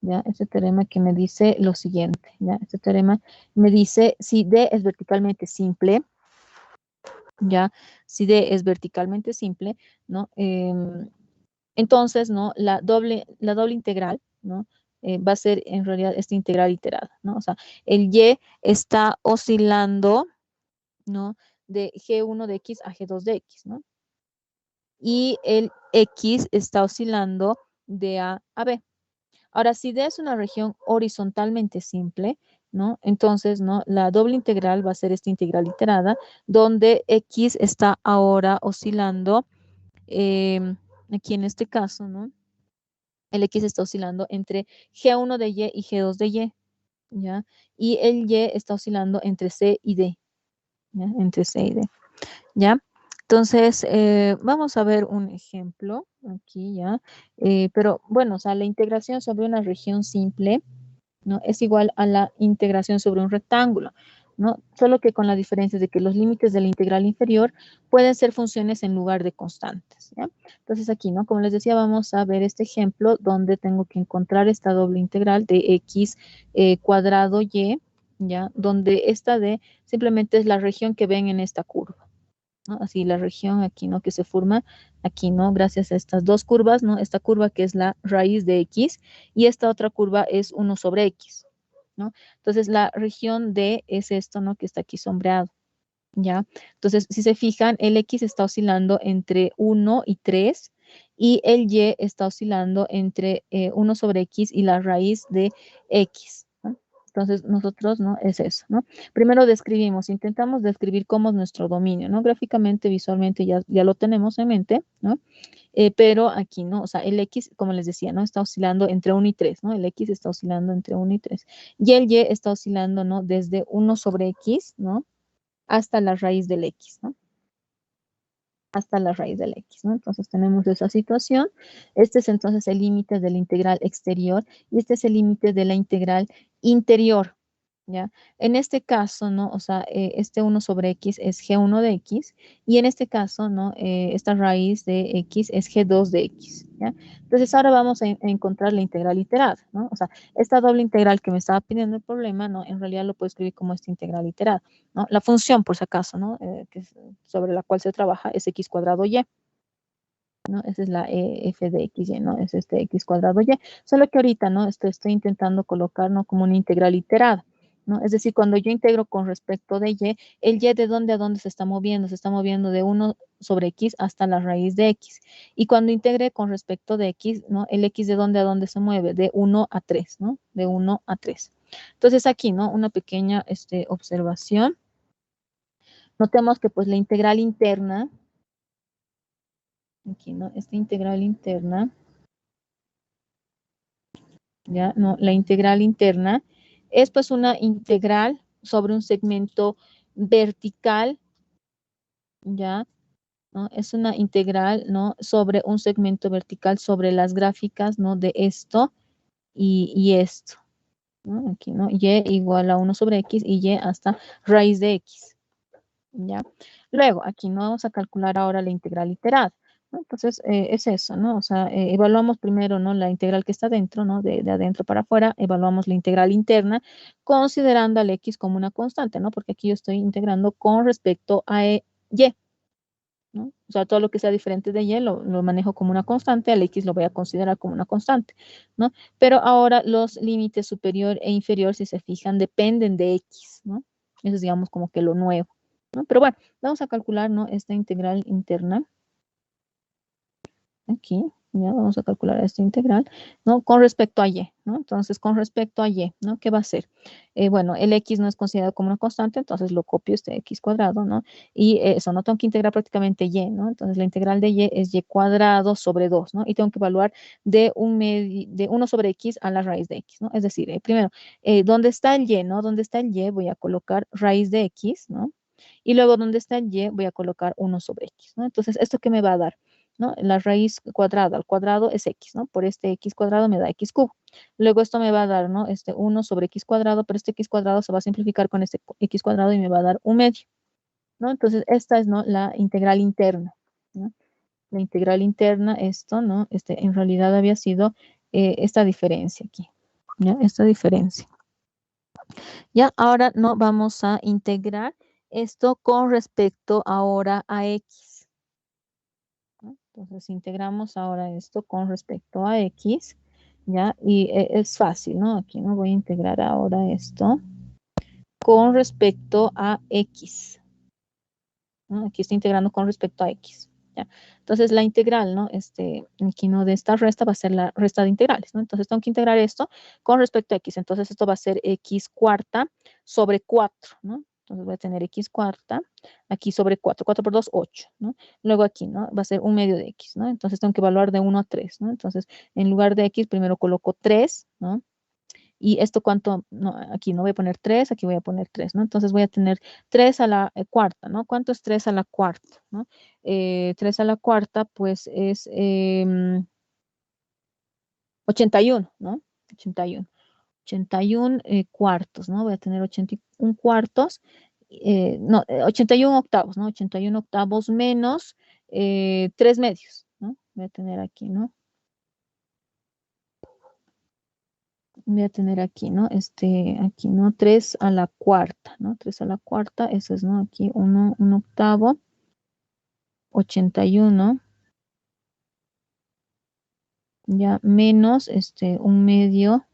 Speaker 1: ¿ya? Este teorema que me dice lo siguiente, ¿ya? Este teorema me dice si D es verticalmente simple, ¿ya? Si D es verticalmente simple, ¿no? Entonces, ¿no? La doble integral, ¿no? Va a ser en realidad esta integral iterada, ¿no? O sea, el Y está oscilando, ¿no? De G1 de X a G2 de X, ¿no? Y el X está oscilando de A a B. Ahora, si D es una región horizontalmente simple, ¿no? Entonces, ¿no? La doble integral va a ser esta integral iterada, donde X está ahora oscilando, aquí en este caso, ¿no? El X está oscilando entre G1 de Y y G2 de Y, ¿ya? Y el Y está oscilando entre C y D, ¿ya? Entre C y D. ¿Ya? Entonces, vamos a ver un ejemplo aquí, ¿ya? Pero bueno, o sea, la integración sobre una región simple, ¿no? Es igual a la integración sobre un rectángulo, ¿no? Solo que con la diferencia de que los límites de la integral inferior pueden ser funciones en lugar de constantes, ¿ya? Entonces aquí, ¿no? Como les decía, vamos a ver este ejemplo donde tengo que encontrar esta doble integral de x cuadrado y, ¿ya? Donde esta d simplemente es la región que ven en esta curva, ¿no? Así la región aquí, ¿no? Que se forma aquí, ¿no? Gracias a estas dos curvas, ¿no? Esta curva que es la raíz de X y esta otra curva es 1 sobre X, ¿no? Entonces la región D es esto, ¿no? Que está aquí sombreado, ¿ya? Entonces, si se fijan, el X está oscilando entre 1 y 3 y el Y está oscilando entre 1 sobre X y la raíz de X, ¿no? Entonces, nosotros, ¿no? Es eso, ¿no? Primero describimos, intentamos describir cómo es nuestro dominio, ¿no? Gráficamente, visualmente ya lo tenemos en mente, ¿no? Pero aquí, ¿no? O sea, el X, como les decía, ¿no? Está oscilando entre 1 y 3, ¿no? El X está oscilando entre 1 y 3. Y el Y está oscilando, ¿no? Desde 1 sobre X, ¿no? Hasta la raíz del X, ¿no? Hasta la raíz del X, ¿no? Entonces tenemos esa situación. Este es entonces el límite de la integral exterior y este es el límite de la integral interior, ¿ya? En este caso, ¿no? O sea, este 1 sobre X es G1 de X y en este caso, ¿no? Esta raíz de X es G2 de X, ¿ya? Entonces ahora vamos a encontrar la integral iterada, ¿no? O sea, esta doble integral que me estaba pidiendo el problema, ¿no? En realidad lo puedo escribir como esta integral iterada, ¿no? La función, por si acaso, ¿no? Sobre la cual se trabaja es X cuadrado Y, ¿no? Esa es la f de XY, ¿no? Es este X cuadrado Y. Solo que ahorita, ¿no? Estoy intentando colocar, ¿no? Como una integral iterada, ¿no? Es decir, cuando yo integro con respecto de Y, el Y de dónde a dónde se está moviendo de 1 sobre X hasta la raíz de X. Y cuando integre con respecto de X, ¿no? El X de dónde a dónde se mueve, de 1 a 3, ¿no? De 1 a 3. Entonces aquí, ¿no? Una pequeña observación. Notemos que pues la integral interna, aquí, ¿no? Esta integral interna, ¿ya? No, la integral interna es pues una integral sobre un segmento vertical, ¿ya? ¿No? Es una integral, ¿no? Sobre un segmento vertical sobre las gráficas, ¿no? De esto y esto, ¿no? Aquí, ¿no? Y igual a 1 sobre x y y hasta raíz de x, ¿ya? Luego, aquí no vamos a calcular ahora la integral iterada, ¿no? Entonces, es eso, ¿no? O sea, evaluamos primero, ¿no? La integral que está dentro, ¿no? De adentro para afuera, evaluamos la integral interna, considerando al x como una constante, ¿no? Porque aquí yo estoy integrando con respecto a y, ¿no? O sea, todo lo que sea diferente de y lo manejo como una constante, al x lo voy a considerar como una constante, ¿no? Pero ahora los límites superior e inferior, si se fijan, dependen de x, ¿no? Eso es, digamos, como que lo nuevo, ¿no? Pero bueno, vamos a calcular, ¿no? Esta integral interna. Aquí, ya vamos a calcular esta integral, ¿no? Con respecto a y, ¿no? Entonces, con respecto a y, ¿no? ¿Qué va a ser? Bueno, el x no es considerado como una constante, entonces lo copio este x cuadrado, ¿no? Y eso, no tengo que integrar prácticamente y, ¿no? Entonces, la integral de y es y cuadrado sobre 2, ¿no? Y tengo que evaluar de 1 sobre x a la raíz de x, ¿no? Es decir, primero, ¿dónde está el y, ¿no? ¿Dónde está el y? Voy a colocar raíz de x, ¿no? Y luego, ¿dónde está el y? Voy a colocar 1 sobre x, ¿no? Entonces, ¿esto qué me va a dar? ¿No? La raíz cuadrada al cuadrado es x, ¿no? Por este x cuadrado me da x cubo. Luego esto me va a dar, ¿no? 1 sobre x cuadrado, pero este x cuadrado se va a simplificar con este x cuadrado y me va a dar 1/2, ¿no? Entonces, esta es, ¿no? La integral interna, ¿no? La integral interna, esto, ¿no? En realidad había sido esta diferencia aquí, ¿ya? Esta diferencia. Ya, ahora no vamos a integrar esto con respecto ahora a x. Entonces integramos ahora esto con respecto a x, ¿ya? Y es fácil, ¿no? Aquí no voy a integrar ahora esto con respecto a x, ¿no? Aquí estoy integrando con respecto a x, ¿ya? Entonces la integral, ¿no? Aquí no de esta resta va a ser la resta de integrales, ¿no? Entonces tengo que integrar esto con respecto a x, entonces esto va a ser x cuarta sobre 4, ¿no? Entonces voy a tener x cuarta, aquí sobre 4, 4 por 2, 8, ¿no? Luego aquí, ¿no? Va a ser 1/2 de x, ¿no? Entonces tengo que evaluar de 1 a 3, ¿no? Entonces, en lugar de x, primero coloco 3, ¿no? Y esto cuánto, no, aquí no voy a poner 3, aquí voy a poner 3, ¿no? Entonces voy a tener 3 a la cuarta, ¿no? ¿Cuánto es 3 a la cuarta, ¿no? 3 a la cuarta, pues es 81, ¿no? 81. 81 cuartos, ¿no? Voy a tener 81 cuartos, no, 81 octavos, ¿no? 81 octavos menos 3 medios, ¿no? Voy a tener aquí, ¿no? Voy a tener aquí, ¿no? Aquí, ¿no? 3 a la cuarta, ¿no? 3 a la cuarta, eso es, ¿no? Aquí un octavo, 81, ya, menos, un medio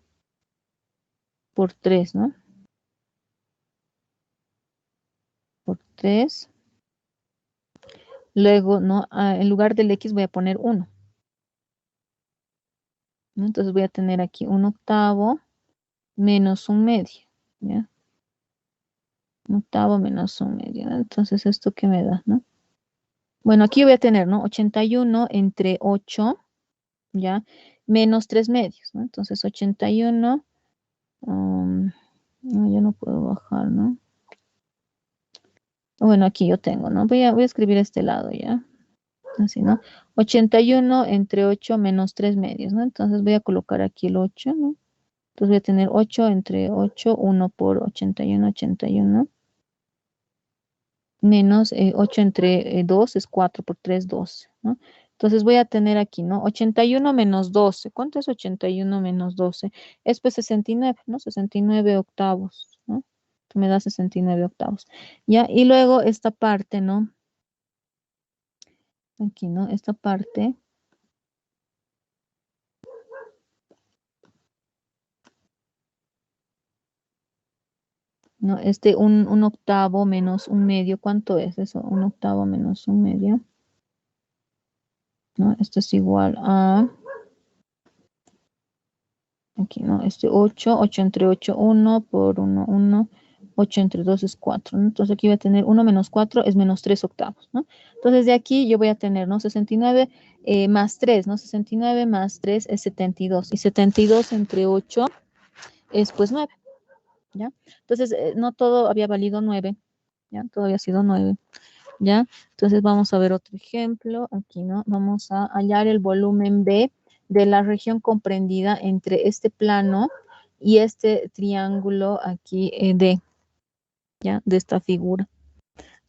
Speaker 1: por 3, ¿no? Por 3. Luego, ¿no? En lugar del x voy a poner 1, ¿no? Entonces voy a tener aquí un octavo menos un medio, ¿ya? Un octavo menos un medio, ¿no? Entonces, ¿esto qué me da, no? Bueno, aquí voy a tener, ¿no? 81 entre 8, ¿ya? Menos 3 medios, ¿no? Entonces, 81, no, yo no puedo bajar, ¿no? Bueno, aquí yo tengo, ¿no? Voy a escribir este lado, ¿ya? Así, ¿no? 81 entre 8 menos 3 medios, ¿no? Entonces, voy a colocar aquí el 8, ¿no? Entonces, voy a tener 8 entre 8, 1 por 81, 81. Menos 8 entre 2 es 4 por 3, 12, ¿no? Entonces voy a tener aquí, ¿no? 81 menos 12. ¿Cuánto es 81 menos 12? Es pues 69, ¿no? 69 octavos, ¿no? Que me da 69 octavos. ¿Ya? Y luego esta parte, ¿no? Aquí, ¿no? Esta parte. ¿No? Un octavo menos un medio, ¿cuánto es eso? Un octavo menos un medio, ¿no? Esto es igual a, aquí, ¿no? 8, 8 entre 8, 1 por 1, 1, 8 entre 2 es 4, ¿no? Entonces aquí voy a tener 1 menos 4 es menos 3 octavos, ¿no? Entonces de aquí yo voy a tener, ¿no? 69 más 3, ¿no? 69 más 3 es 72, y 72 entre 8 es pues 9, ¿ya? Entonces no todo había valido 9, ¿ya? Todo había sido 9, ¿ya? Entonces vamos a ver otro ejemplo, aquí, ¿no? Vamos a hallar el volumen B de la región comprendida entre este plano y este triángulo aquí D, ¿ya? De esta figura,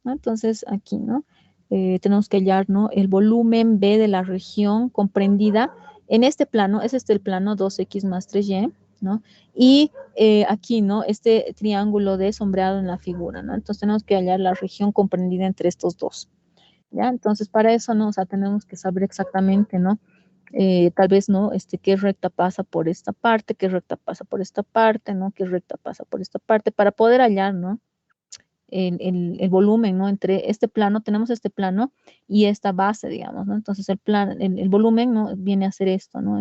Speaker 1: ¿no? Entonces aquí, ¿no? Tenemos que hallar, ¿no? El volumen B de la región comprendida en este plano, es este el plano 2x más 3y, ¿no? Y aquí, ¿no? Este triángulo D sombreado en la figura, ¿no? Entonces tenemos que hallar la región comprendida entre estos dos, ¿ya? Entonces para eso, ¿no? O sea, tenemos que saber exactamente, ¿no? Tal vez, ¿no? Qué recta pasa por esta parte, qué recta pasa por esta parte, ¿no? Qué recta pasa por esta parte, para poder hallar, ¿no? El volumen, ¿no? Entre este plano, tenemos este plano y esta base, digamos, ¿no? Entonces el volumen, ¿no? Viene a ser esto, ¿no?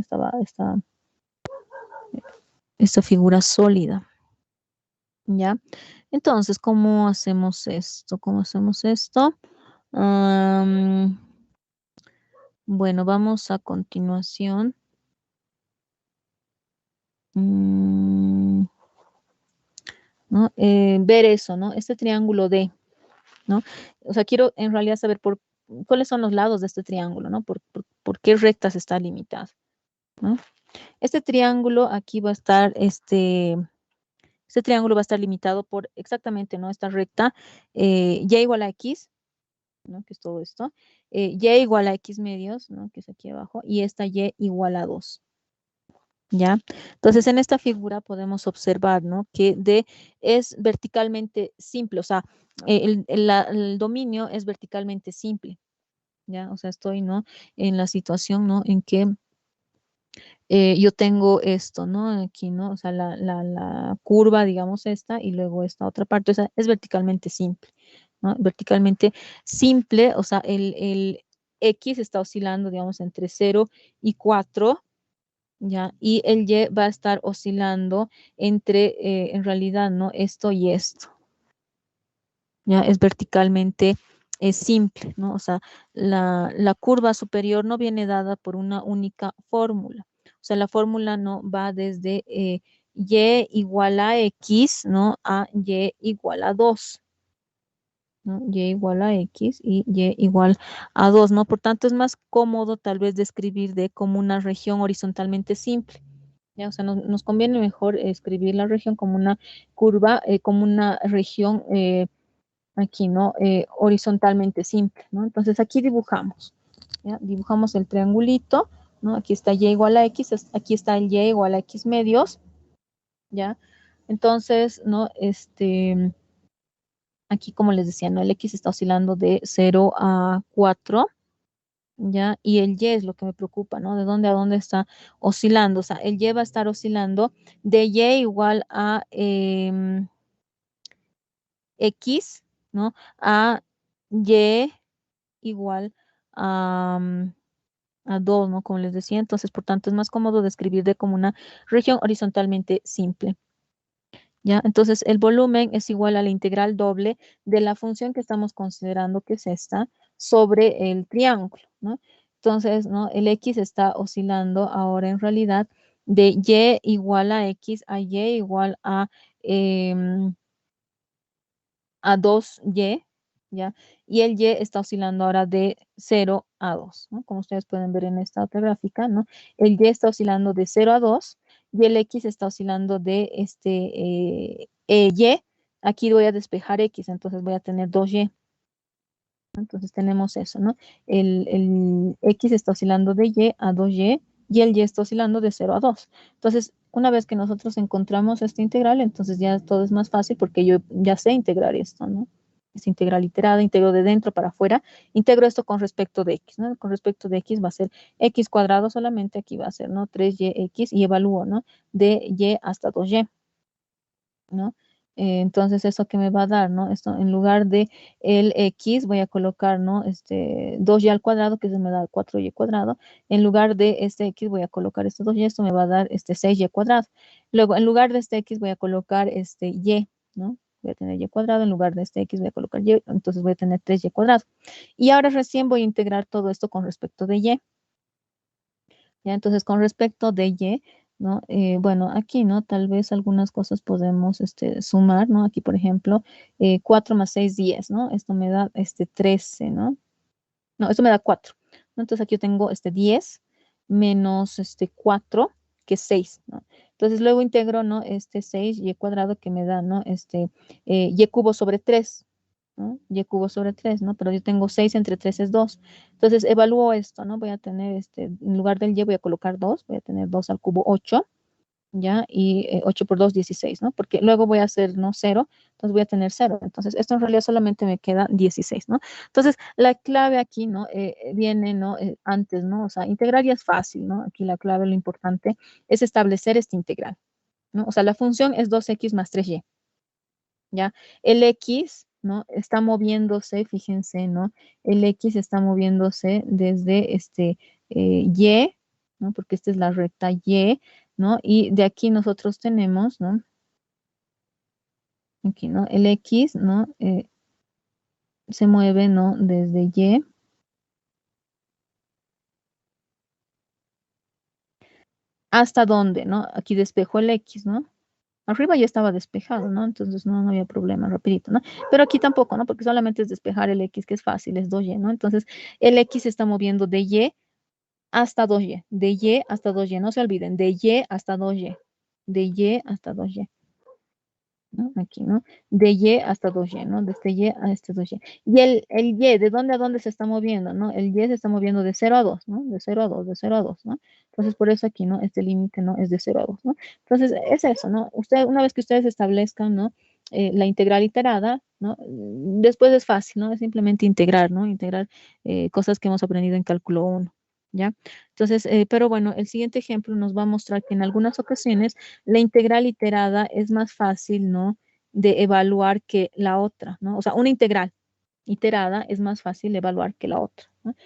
Speaker 1: Esta figura sólida, ¿ya? Entonces, ¿cómo hacemos esto? ¿Cómo hacemos esto? Bueno, vamos a continuación. ¿No? Ver eso, ¿no? Este triángulo D, ¿no? O sea, quiero en realidad saber cuáles son los lados de este triángulo, ¿no? Por qué rectas está limitado, ¿no? Este triángulo aquí va a estar, este triángulo va a estar limitado por exactamente, ¿no? Esta recta, y igual a x, ¿no? Que es todo esto, y igual a x medios, ¿no? Que es aquí abajo, y esta y igual a 2. ¿Ya? Entonces, en esta figura podemos observar, ¿no? Que D es verticalmente simple, o sea, el dominio es verticalmente simple, ¿ya? O sea, estoy, ¿no? En la situación, ¿no? En que yo tengo esto, ¿no? Aquí, ¿no? O sea, la curva, digamos, esta, y luego esta otra parte, o sea, es verticalmente simple, ¿no? Verticalmente simple, o sea, el X está oscilando, digamos, entre 0 y 4, ¿ya? Y el Y va a estar oscilando entre, en realidad, ¿no? Esto y esto, ¿ya? Es verticalmente simple, ¿no? O sea, la curva superior no viene dada por una única fórmula. O sea, la fórmula no va desde Y igual a X, ¿no? A Y igual a 2. ¿No? Y igual a X y Y igual a 2, ¿no? Por tanto, es más cómodo tal vez describir D como una región horizontalmente simple. ¿Ya? O sea, nos conviene mejor escribir la región como una curva, como una región aquí, ¿no? Horizontalmente simple, ¿no? Entonces aquí dibujamos, ¿ya? Dibujamos el triangulito, ¿no? Aquí está Y igual a X, aquí está el Y igual a X medios, ¿ya? Entonces, ¿no? Aquí como les decía, ¿no? El X está oscilando de 0 a 4, ¿ya? Y el Y es lo que me preocupa, ¿no? ¿De dónde a dónde está oscilando? O sea, el Y va a estar oscilando de Y igual a X, ¿no? A Y igual a, a 2, ¿no? Como les decía, entonces, por tanto, es más cómodo describir de como una región horizontalmente simple, ¿ya? Entonces, el volumen es igual a la integral doble de la función que estamos considerando que es esta sobre el triángulo, ¿no? Entonces, ¿no? El X está oscilando ahora en realidad de Y igual a X a Y igual a 2Y, ¿ya? Y el Y está oscilando ahora de 0 a 2, ¿no? Como ustedes pueden ver en esta otra gráfica, ¿no? El Y está oscilando de 0 a 2 y el X está oscilando de Y. Aquí voy a despejar X, entonces voy a tener 2Y. Entonces tenemos eso, ¿no? El X está oscilando de Y a 2Y y el Y está oscilando de 0 a 2. Entonces, una vez que nosotros encontramos esta integral, entonces ya todo es más fácil porque yo ya sé integrar esto, ¿no? Es integral iterada, integro de dentro para afuera, integro esto con respecto de X, ¿no? Con respecto de X va a ser X cuadrado solamente, aquí va a ser, ¿no? 3YX y evalúo, ¿no? De Y hasta 2Y, ¿no? Entonces, ¿eso que me va a dar, no? Esto, en lugar de el X, voy a colocar, ¿no? 2Y al cuadrado, que eso me da 4Y cuadrado. En lugar de este X, voy a colocar este 2Y, esto me va a dar 6Y cuadrado. Luego, en lugar de este X, voy a colocar Y, ¿no? Voy a tener Y cuadrado, en lugar de este X voy a colocar Y, entonces voy a tener 3Y cuadrado. Y ahora recién voy a integrar todo esto con respecto de Y. ¿Ya? Entonces, con respecto de Y, ¿no? Bueno, aquí, ¿no? Tal vez algunas cosas podemos sumar, ¿no? Aquí, por ejemplo, 4 más 6, 10, ¿no? Esto me da 13, ¿no? No, esto me da 4, ¿no? Entonces, aquí yo tengo 10 menos 4, que es 6, ¿no? Entonces luego integro, ¿no? Este 6y cuadrado que me da, ¿no? Y cubo sobre 3, ¿no? Y cubo sobre 3, ¿no? Pero yo tengo 6 entre 3 es 2. Entonces evalúo esto, ¿no? Voy a tener, en lugar del y voy a colocar 2, voy a tener 2 al cubo 8, ¿ya? Y 8 por 2, 16, ¿no? Porque luego voy a hacer, ¿no? 0, entonces voy a tener 0. Entonces esto en realidad solamente me queda 16, ¿no? Entonces la clave aquí, ¿no? Viene, ¿no? Antes, ¿no? O sea, integrar ya es fácil, ¿no? Aquí la clave, lo importante es establecer este integral, ¿no? O sea, la función es 2x más 3y, ¿ya? El x, ¿no? Está moviéndose, fíjense, ¿no? El x está moviéndose desde y, ¿no? Porque esta es la recta y, ¿no? Y de aquí nosotros tenemos, ¿no? Aquí, ¿no? El x, ¿no? Se mueve, ¿no? Desde y hasta dónde, ¿no? Aquí despejo el x, ¿no? Arriba ya estaba despejado, ¿no? Entonces no había problema, rapidito, ¿no? Pero aquí tampoco, ¿no? Porque solamente es despejar el x, que es fácil, es 2y, ¿no? Entonces el x se está moviendo de y hasta 2y, de y hasta 2y, no se olviden, de y hasta 2y, de y hasta 2y, ¿no? Aquí, ¿no? De y hasta 2y, ¿no? Desde y a este 2y. Y el y, ¿de dónde a dónde se está moviendo, no? El y se está moviendo de 0 a 2, ¿no? De 0 a 2, de 0 a 2, ¿no? Entonces, por eso aquí, ¿no? Este límite, ¿no? Es de 0 a 2, ¿no? Entonces, es eso, ¿no? Una vez que ustedes establezcan, ¿no? La integral iterada, ¿no? Después es fácil, ¿no? Es simplemente integrar, ¿no? Integrar cosas que hemos aprendido en cálculo 1, ¿ya? Entonces, pero bueno, el siguiente ejemplo nos va a mostrar que en algunas ocasiones la integral iterada es más fácil, ¿no? De evaluar que la otra, ¿no? O sea, una integral iterada es más fácil de evaluar que la otra, ¿no?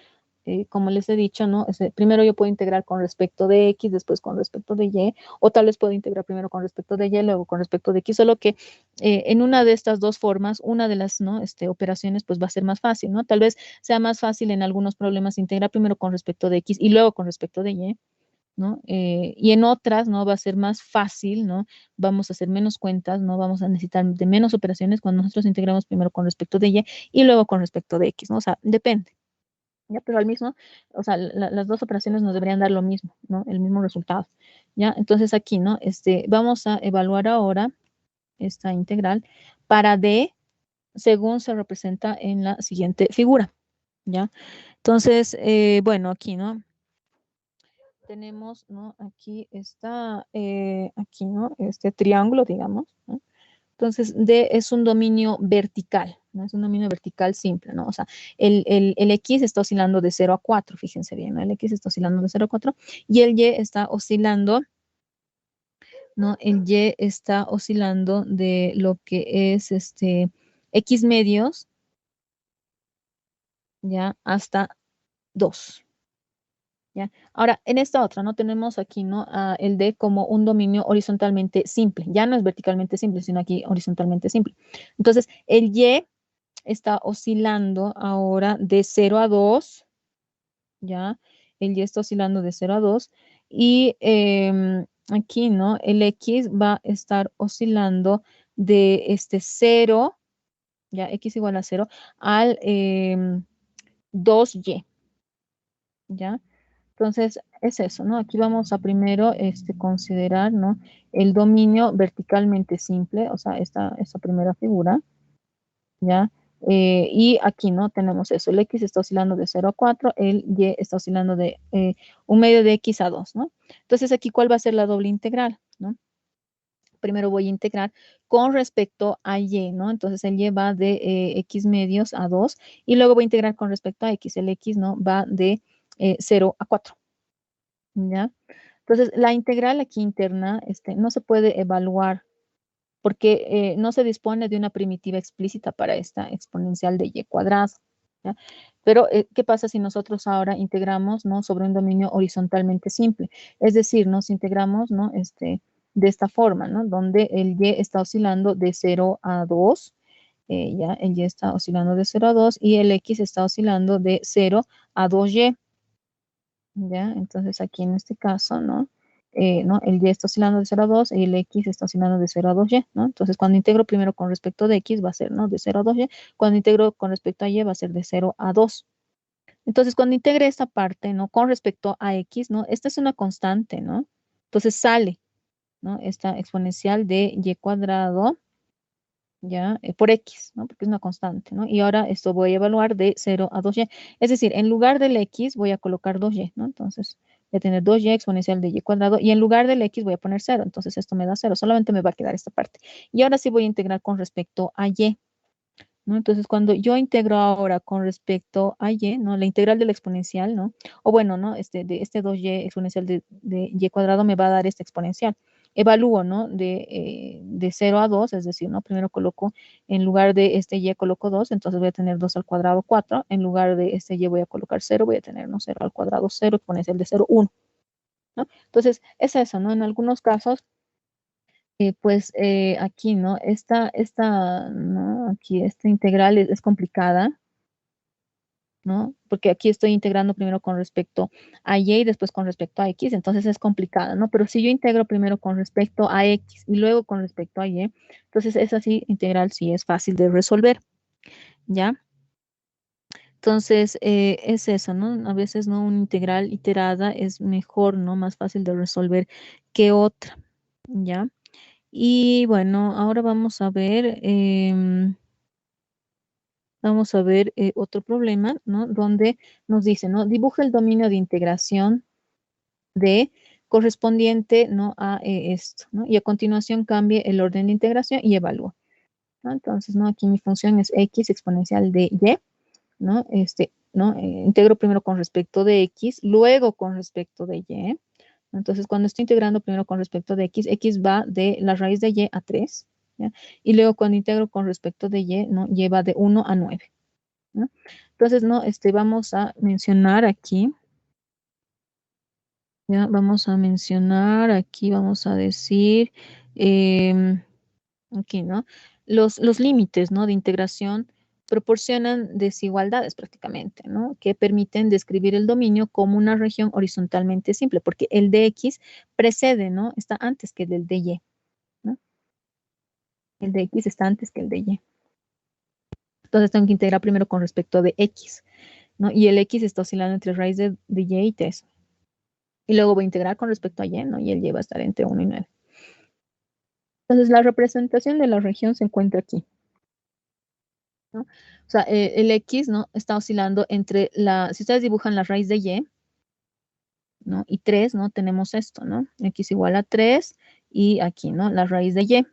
Speaker 1: Como les he dicho, ¿no? Primero yo puedo integrar con respecto de x, después con respecto de y, o tal vez puedo integrar primero con respecto de y, luego con respecto de x, solo que en una de estas dos formas, una de las, ¿no? Operaciones, pues va a ser más fácil, ¿no? Tal vez sea más fácil en algunos problemas integrar primero con respecto de x y luego con respecto de y, ¿no? Y en otras, ¿no? Va a ser más fácil, ¿no? Vamos a hacer menos cuentas, ¿no? Vamos a necesitar de menos operaciones cuando nosotros integramos primero con respecto de y luego con respecto de x, ¿no? O sea, depende, ¿ya? Pero al mismo, o sea, las dos operaciones nos deberían dar lo mismo, ¿no? El mismo resultado, ¿ya? Entonces aquí, ¿no? Vamos a evaluar ahora esta integral para d según se representa en la siguiente figura, ¿ya? Entonces, bueno, aquí, ¿no? Tenemos, ¿no? Aquí está, aquí, ¿no? Este triángulo, digamos, ¿no? Entonces, D es un dominio vertical, ¿no? Es un dominio vertical simple, ¿no? O sea, el X está oscilando de 0 a 4, fíjense bien, ¿no? El X está oscilando de 0 a 4 y el Y está oscilando, ¿no? El Y está oscilando de lo que es X medios, ¿ya? Hasta 2. ¿Ya? Ahora, en esta otra, ¿no? Tenemos aquí, ¿no? El D como un dominio horizontalmente simple. Ya no es verticalmente simple, sino aquí horizontalmente simple. Entonces, el Y está oscilando ahora de 0 a 2, ¿ya? El Y está oscilando de 0 a 2. Y aquí, ¿no? El X va a estar oscilando de 0, ya, X igual a 0, al 2Y, ¿ya? Entonces, es eso, ¿no? Aquí vamos a primero considerar, ¿no? El dominio verticalmente simple, o sea, esta primera figura, ¿ya? Y aquí, ¿no? Tenemos eso, el X está oscilando de 0 a 4, el Y está oscilando de un medio de X a 2, ¿no? Entonces, aquí, ¿cuál va a ser la doble integral, ¿no? Primero voy a integrar con respecto a Y, ¿no? Entonces, el Y va de X medios a 2 y luego voy a integrar con respecto a X. El X, ¿no? Va de 0 a 4. ¿Ya? Entonces, la integral aquí interna no se puede evaluar porque no se dispone de una primitiva explícita para esta exponencial de y cuadrado, ¿ya? Pero, ¿qué pasa si nosotros ahora integramos, ¿no? Sobre un dominio horizontalmente simple? Es decir, nos integramos, ¿no? De esta forma, ¿no? Donde el y está oscilando de 0 a 2, ya, el y está oscilando de 0 a 2 y el x está oscilando de 0 a 2y. ¿Ya? Entonces aquí en este caso, ¿no? ¿No? El y está oscilando de 0 a 2 y el x está oscilando de 0 a 2y, ¿no? Entonces cuando integro primero con respecto de x va a ser, ¿no? De 0 a 2y, cuando integro con respecto a y va a ser de 0 a 2. Entonces cuando integre esta parte, ¿no? Con respecto a x, ¿no? Esta es una constante, ¿no? Entonces sale, ¿no? Esta exponencial de y cuadrado, ¿ya? Por x, ¿no? Porque es una constante, ¿no? Y ahora esto voy a evaluar de 0 a 2y. Es decir, en lugar del x voy a colocar 2y, ¿no? Entonces, voy a tener 2y exponencial de y cuadrado y en lugar del x voy a poner 0. Entonces, esto me da 0. Solamente me va a quedar esta parte. Y ahora sí voy a integrar con respecto a y, ¿no? Entonces, cuando yo integro ahora con respecto a y, ¿no? La integral de la exponencial, ¿no? O bueno, ¿no? De este 2y exponencial de y cuadrado me va a dar esta exponencial. Evalúo, ¿no? De 0 a 2, es decir, ¿no? Primero coloco, en lugar de este y coloco 2, entonces voy a tener 2 al cuadrado 4. En lugar de este y voy a colocar 0, voy a tener, ¿no? 0 al cuadrado 0, exponencial de 0, 1, ¿no? Entonces, es eso, ¿no? En algunos casos pues aquí, ¿no? ¿No? Aquí esta integral es complicada, ¿no? Porque aquí estoy integrando primero con respecto a y después con respecto a x, entonces es complicada, ¿no? Pero si yo integro primero con respecto a x y luego con respecto a y, entonces esa sí, integral sí es fácil de resolver, ¿ya? Entonces, es eso, ¿no? A veces, ¿no? Una integral iterada es mejor, ¿no? Más fácil de resolver que otra, ¿ya? Y bueno, ahora vamos a ver otro problema, ¿no? Donde nos dice, ¿no? Dibuja el dominio de integración de correspondiente, ¿no? A esto, ¿no? Y a continuación cambie el orden de integración y evalúa, ¿no? Entonces, ¿no? Aquí mi función es x exponencial de y, ¿no? ¿No? Integro primero con respecto de x, luego con respecto de y. Entonces, cuando estoy integrando primero con respecto de x, x va de la raíz de y a 3, ¿ya? Y luego cuando integro con respecto de y, ¿no? Y va de 1 a 9, ¿no? Entonces, ¿no? Vamos a mencionar aquí, ¿ya? Vamos a mencionar aquí, vamos a decir, aquí, ¿no? Los límites, ¿no? De integración proporcionan desigualdades prácticamente, ¿no? Que permiten describir el dominio como una región horizontalmente simple, porque el de x precede, ¿no? Está antes que el de y, ¿no? El de x está antes que el de y. Entonces tengo que integrar primero con respecto de x, ¿no? Y el x está oscilando entre raíz de y y 3. Y luego voy a integrar con respecto a y, ¿no? Y el y va a estar entre 1 y 9. Entonces, la representación de la región se encuentra aquí, ¿no? O sea, el x, ¿no? Está oscilando entre si ustedes dibujan la raíz de y, ¿no? Y 3, ¿no? Tenemos esto, ¿no? X igual a 3 y aquí, ¿no? La raíz de y,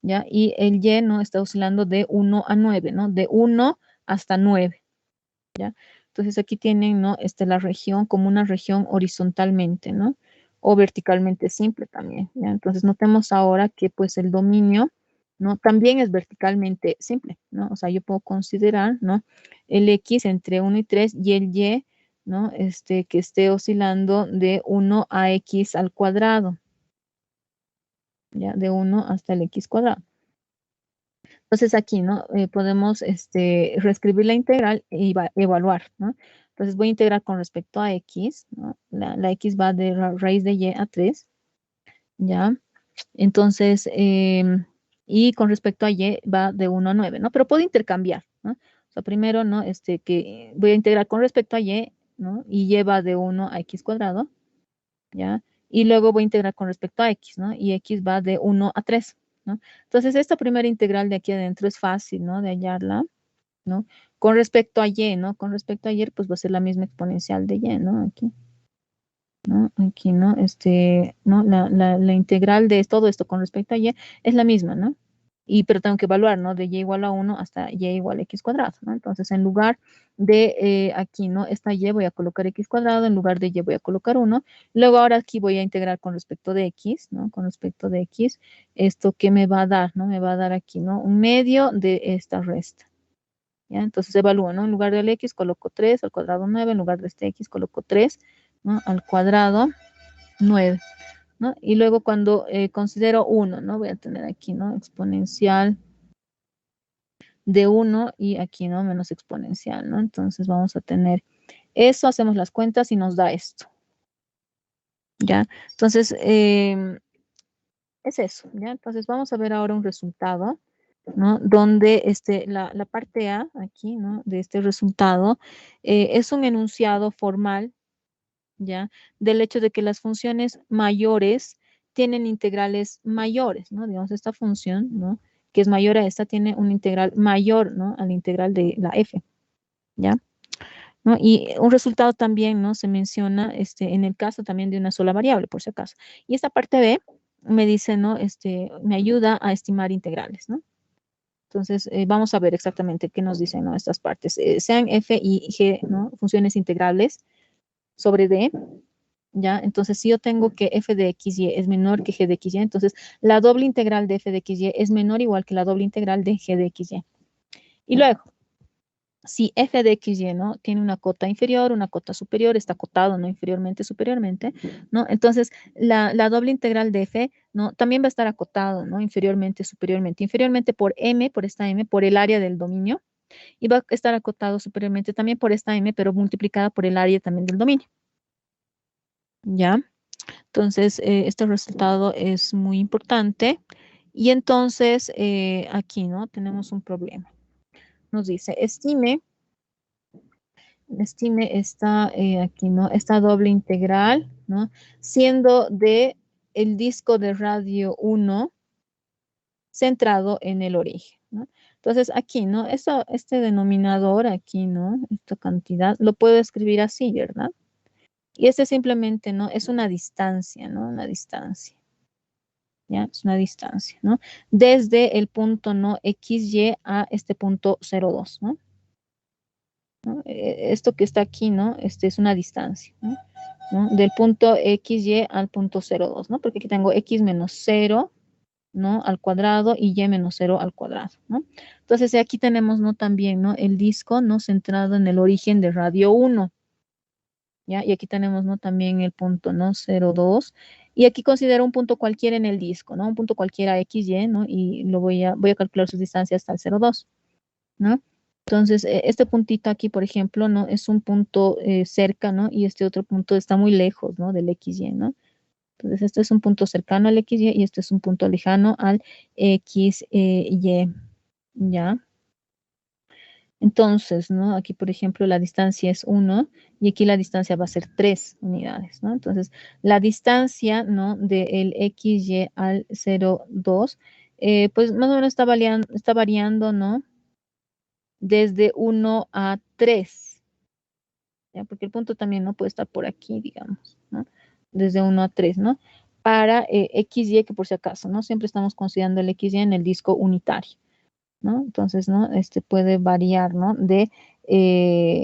Speaker 1: ¿ya? Y el y, ¿no? Está oscilando de 1 a 9, ¿no? De 1 hasta 9, ¿ya? Entonces aquí tienen, ¿no? La región como una región horizontalmente, ¿no? O verticalmente simple también, ¿ya? Entonces notemos ahora que pues el dominio, ¿no? También es verticalmente simple, ¿no? O sea, yo puedo considerar, ¿no? El x entre 1 y 3 y el y, ¿no? Que esté oscilando de 1 a x al cuadrado, ¿ya? De 1 hasta el x cuadrado. Entonces aquí, ¿no? Podemos reescribir la integral y evaluar, ¿no? Entonces voy a integrar con respecto a x, ¿no? La x va de raíz de y a 3, ¿ya? Entonces, y con respecto a y va de 1 a 9, ¿no? Pero puedo intercambiar, ¿no? O sea, primero, ¿no? Que voy a integrar con respecto a y, ¿no? Y y va de 1 a x cuadrado, ¿ya? Y luego voy a integrar con respecto a x, ¿no? Y x va de 1 a 3, ¿no? Entonces, esta primera integral de aquí adentro es fácil, ¿no? De hallarla, ¿no? Con respecto a y, ¿no? Con respecto a y, pues va a ser la misma exponencial de y, ¿no? Aquí, ¿no? Aquí, ¿no? ¿No? La integral de todo esto con respecto a y es la misma, ¿no? Pero tengo que evaluar, ¿no? De y igual a 1 hasta y igual a x cuadrado, ¿no? Entonces, en lugar de aquí, ¿no? Esta y voy a colocar x cuadrado, en lugar de y voy a colocar 1. Luego, ahora aquí voy a integrar con respecto de x, ¿no? Con respecto de x, esto que me va a dar, ¿no? Me va a dar aquí, ¿no? Un medio de esta resta, ¿ya? Entonces, evalúo, ¿no? En lugar del x coloco 3 al cuadrado 9, en lugar de este x coloco 3, ¿no? Al cuadrado 9. ¿No? Y luego cuando considero 1, ¿no? Voy a tener aquí, ¿no? Exponencial de 1 y aquí, ¿no? Menos exponencial, ¿no? Entonces vamos a tener eso, hacemos las cuentas y nos da esto, ¿ya? Entonces, es eso, ¿ya? Entonces vamos a ver ahora un resultado, ¿no? Donde la parte A aquí, ¿no? De este resultado es un enunciado formal, ¿ya? Del hecho de que las funciones mayores tienen integrales mayores, ¿no? Digamos, esta función, ¿no? Que es mayor a esta, tiene un integral mayor, ¿no? Al integral de la f, ¿ya? ¿No? Y un resultado también, ¿no? Se menciona en el caso también de una sola variable, por si acaso. Y esta parte B me dice, ¿no? Me ayuda a estimar integrales, ¿no? Entonces, vamos a ver exactamente qué nos dicen, ¿no? Estas partes. Sean f y g, ¿no? Funciones integrables sobre d, ¿ya? Entonces, si yo tengo que f de xy es menor que g de xy, entonces la doble integral de f de xy es menor o igual que la doble integral de g de xy. Y luego, si f de xy, ¿no? Tiene una cota inferior, una cota superior, está acotado, ¿no? Inferiormente, superiormente, ¿no? Entonces, la doble integral de f, ¿no? También va a estar acotado, ¿no? Inferiormente, superiormente. Inferiormente por m, por esta m, por el área del dominio, y va a estar acotado superiormente también por esta m, pero multiplicada por el área también del dominio. ¿Ya? Entonces, este resultado es muy importante. Y entonces, aquí, ¿no? Tenemos un problema. Nos dice, estime esta, aquí, ¿no? Esta doble integral, ¿no? Siendo de el disco de radio 1 centrado en el origen, ¿no? Entonces, aquí, ¿no? Este denominador aquí, ¿no? Esta cantidad, lo puedo escribir así, ¿verdad? Y este simplemente, ¿no? Es una distancia, ¿no? Una distancia. ¿Ya? Es una distancia, ¿no? Desde el punto, ¿no? XY a este punto 0,2, ¿no? ¿No? Esto que está aquí, ¿no? Es una distancia, ¿no? ¿No? Del punto XY al punto 0,2, ¿no? Porque aquí tengo X menos 0, ¿no? Al cuadrado y Y menos 0 al cuadrado, ¿no? Entonces, aquí tenemos, ¿no? También, ¿no? El disco, ¿no? Centrado en el origen de radio 1, ¿ya? Y aquí tenemos, ¿no? También el punto, ¿no? 0,2. Y aquí considero un punto cualquiera en el disco, ¿no? Un punto cualquiera XY, ¿no? Y voy a calcular sus distancias hasta el 0,2, ¿no? Entonces, este puntito aquí, por ejemplo, ¿no? Es un punto cerca, ¿no? Y este otro punto está muy lejos, ¿no? Del XY, ¿no? Entonces, este es un punto cercano al XY y este es un punto lejano al XY, ¿ya? Entonces, ¿no? Aquí, por ejemplo, la distancia es 1 y aquí la distancia va a ser 3 unidades, ¿no? Entonces, la distancia, ¿no? Del XY al 0,2, pues más o menos está variando, ¿no? Desde 1 a 3, ¿ya? Porque el punto también no puede estar por aquí, digamos, ¿no? Desde 1 a 3, ¿no? Para XY, que por si acaso, ¿no? Siempre estamos considerando el XY en el disco unitario, ¿no? Entonces, ¿no? Puede variar, ¿no? De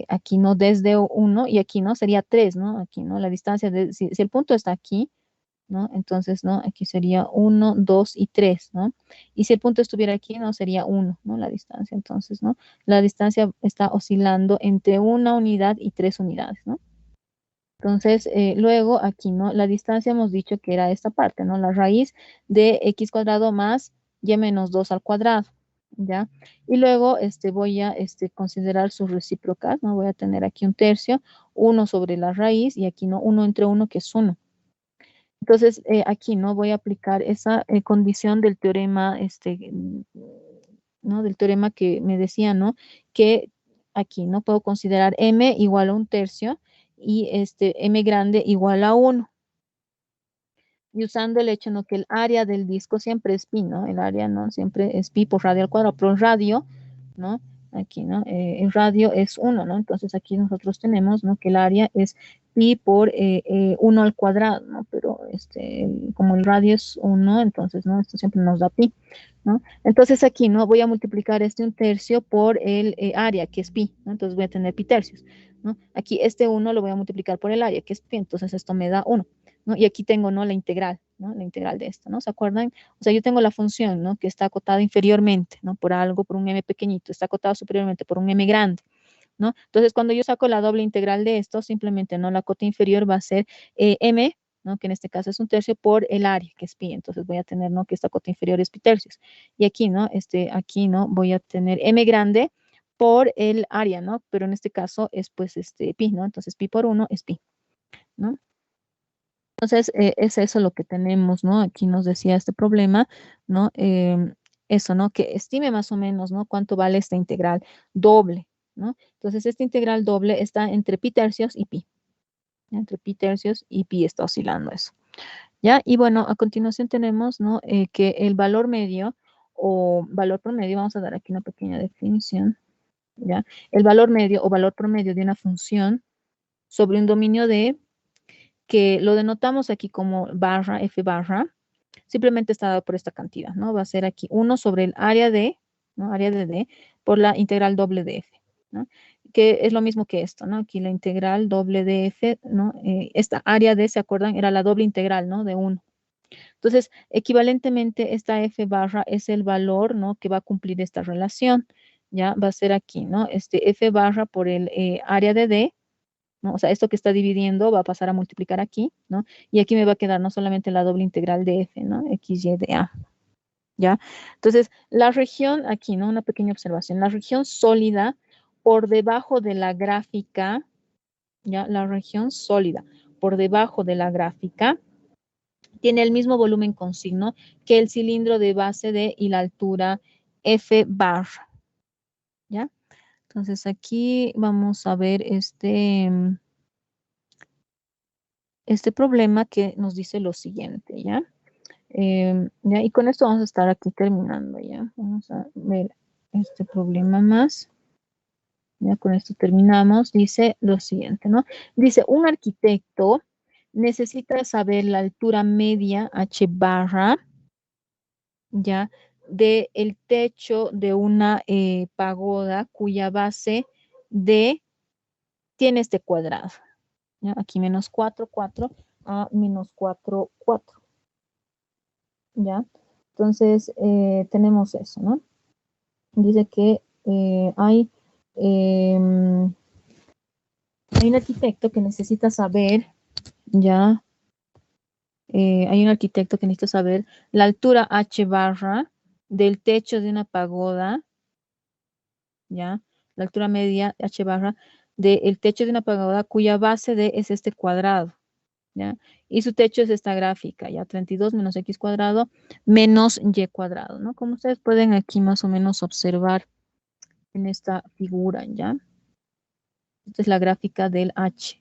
Speaker 1: aquí, ¿no? Desde 1 y aquí, ¿no? Sería 3, ¿no? Aquí, ¿no? La distancia, si el punto está aquí, ¿no? Entonces, ¿no? Aquí sería 1, 2 y 3, ¿no? Y si el punto estuviera aquí, ¿no? Sería 1, ¿no? La distancia, entonces, ¿no? La distancia está oscilando entre 1 unidad y 3 unidades, ¿no? Entonces, luego aquí, ¿no? La distancia hemos dicho que era esta parte, ¿no? La raíz de x cuadrado más y menos 2 al cuadrado, ¿ya? Y luego voy a considerar sus recíprocas, ¿no? Voy a tener aquí un tercio, 1 sobre la raíz y aquí, ¿no? 1 entre 1 que es 1. Entonces, aquí, ¿no? Voy a aplicar esa condición del teorema, ¿no? Del teorema que me decía, ¿no? Que aquí, ¿no? Puedo considerar m igual a un tercio y m grande igual a 1. Y usando el hecho, ¿no? Que el área del disco siempre es pi, ¿no? El área, ¿no? Siempre es pi por radio al cuadrado, pero el radio, ¿no? Aquí, ¿no? El radio es 1, ¿no? Entonces aquí nosotros tenemos, ¿no? Que el área es pi por 1 al cuadrado, ¿no? Pero como el radio es 1, entonces, ¿no? Esto siempre nos da pi, ¿no? Entonces aquí, ¿no? Voy a multiplicar un tercio por el área, que es pi, ¿no? Entonces voy a tener pi tercios, ¿no? Aquí 1 lo voy a multiplicar por el área, que es pi, entonces esto me da 1. ¿No? Y aquí tengo, ¿no? La integral, ¿no? La integral de esto, ¿no? ¿Se acuerdan? O sea, yo tengo la función, ¿no? Que está acotada inferiormente, ¿no? Por algo, por un m pequeñito, está acotada superiormente por un m grande, ¿no? Entonces, cuando yo saco la doble integral de esto, simplemente, ¿no? La cota inferior va a ser m, ¿no? Que en este caso es un tercio por el área, que es pi. Entonces, voy a tener, ¿no? Que esta cota inferior es pi tercios. Y aquí, ¿no? Aquí, ¿no? Voy a tener m grande por el área, ¿no? Pero en este caso es, pues, pi, ¿no? Entonces, pi por 1 es pi, ¿no? Entonces, es eso lo que tenemos, ¿no? Aquí nos decía este problema, ¿no? Eso, ¿no? Que estime más o menos, ¿no? Cuánto vale esta integral doble, ¿no? Entonces, esta integral doble está entre pi tercios y pi. ¿Ya? Entre pi tercios y pi está oscilando eso. ¿ya? Y bueno, a continuación tenemos, ¿no? Que el valor medio o valor promedio, vamos a dar aquí una pequeña definición, ¿ya? El valor medio o valor promedio de una función sobre un dominio D, que lo denotamos aquí como barra, f barra, simplemente está dado por esta cantidad, ¿no? Va a ser aquí 1 sobre el área de, ¿no? Área de D por la integral doble de f, ¿no? Que es lo mismo que esto, ¿no? Aquí la integral doble de f, ¿no? Esta área de, ¿se acuerdan? Era la doble integral, ¿no? De 1. Entonces, equivalentemente, esta f barra es el valor, ¿no? Que va a cumplir esta relación, ¿ya? Va a ser aquí, ¿no? Este f barra por el área de D, ¿no? O sea, esto que está dividiendo va a pasar a multiplicar aquí, ¿no? Y aquí me va a quedar no solamente la doble integral de f, ¿no? XY de A, ¿ya? Entonces, la región, aquí, ¿no? Una pequeña observación. La región sólida por debajo de la gráfica, ¿ya? La región sólida por debajo de la gráfica tiene el mismo volumen con signo que el cilindro de base D y la altura F bar, ¿ya? Entonces, aquí vamos a ver este problema que nos dice lo siguiente, ¿ya? ¿Ya? Y con esto vamos a estar aquí terminando, ¿ya? Vamos a ver este problema más. Ya con esto terminamos. Dice lo siguiente, ¿no? Dice, un arquitecto necesita saber la altura media H barra, ¿ya? De el techo de una pagoda cuya base D tiene este cuadrado, ¿ya? Aquí menos 4, 4 a menos 4, 4. ¿Ya? Entonces, tenemos eso, ¿no? Dice que em, hay un arquitecto que necesita saber, ¿ya? Hay un arquitecto que necesita saber la altura H barra del techo de una pagoda, ¿ya? La altura media H barra del techo de una pagoda cuya base D es este cuadrado, ¿ya? Y su techo es esta gráfica, ¿ya? 32 menos x cuadrado menos y cuadrado, ¿no? Como ustedes pueden aquí más o menos observar en esta figura, ¿ya? Esta es la gráfica del h,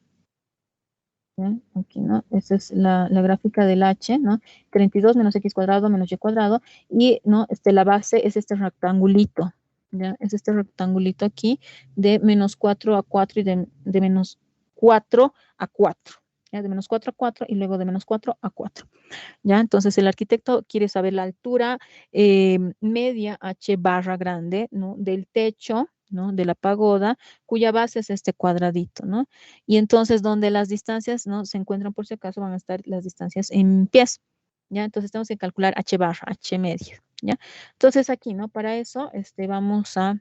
Speaker 1: ¿ya? Aquí, ¿no? Esta es la gráfica del h, ¿no? 32 menos x cuadrado menos y cuadrado, y, ¿no? La base es este rectangulito, ¿ya? Es este rectangulito aquí de menos 4 a 4 y de menos 4 a 4. ¿Ya? De menos 4 a 4 y luego de menos 4 a 4. ¿Ya? Entonces el arquitecto quiere saber la altura media H barra grande, ¿no? Del techo, ¿no? De la pagoda, cuya base es este cuadradito, ¿no? Y entonces donde las distancias, ¿no? Se encuentran por si acaso van a estar las distancias en pies, ¿ya? Entonces tenemos que calcular H barra, H media, ¿ya? Entonces aquí, ¿no? Para eso, vamos a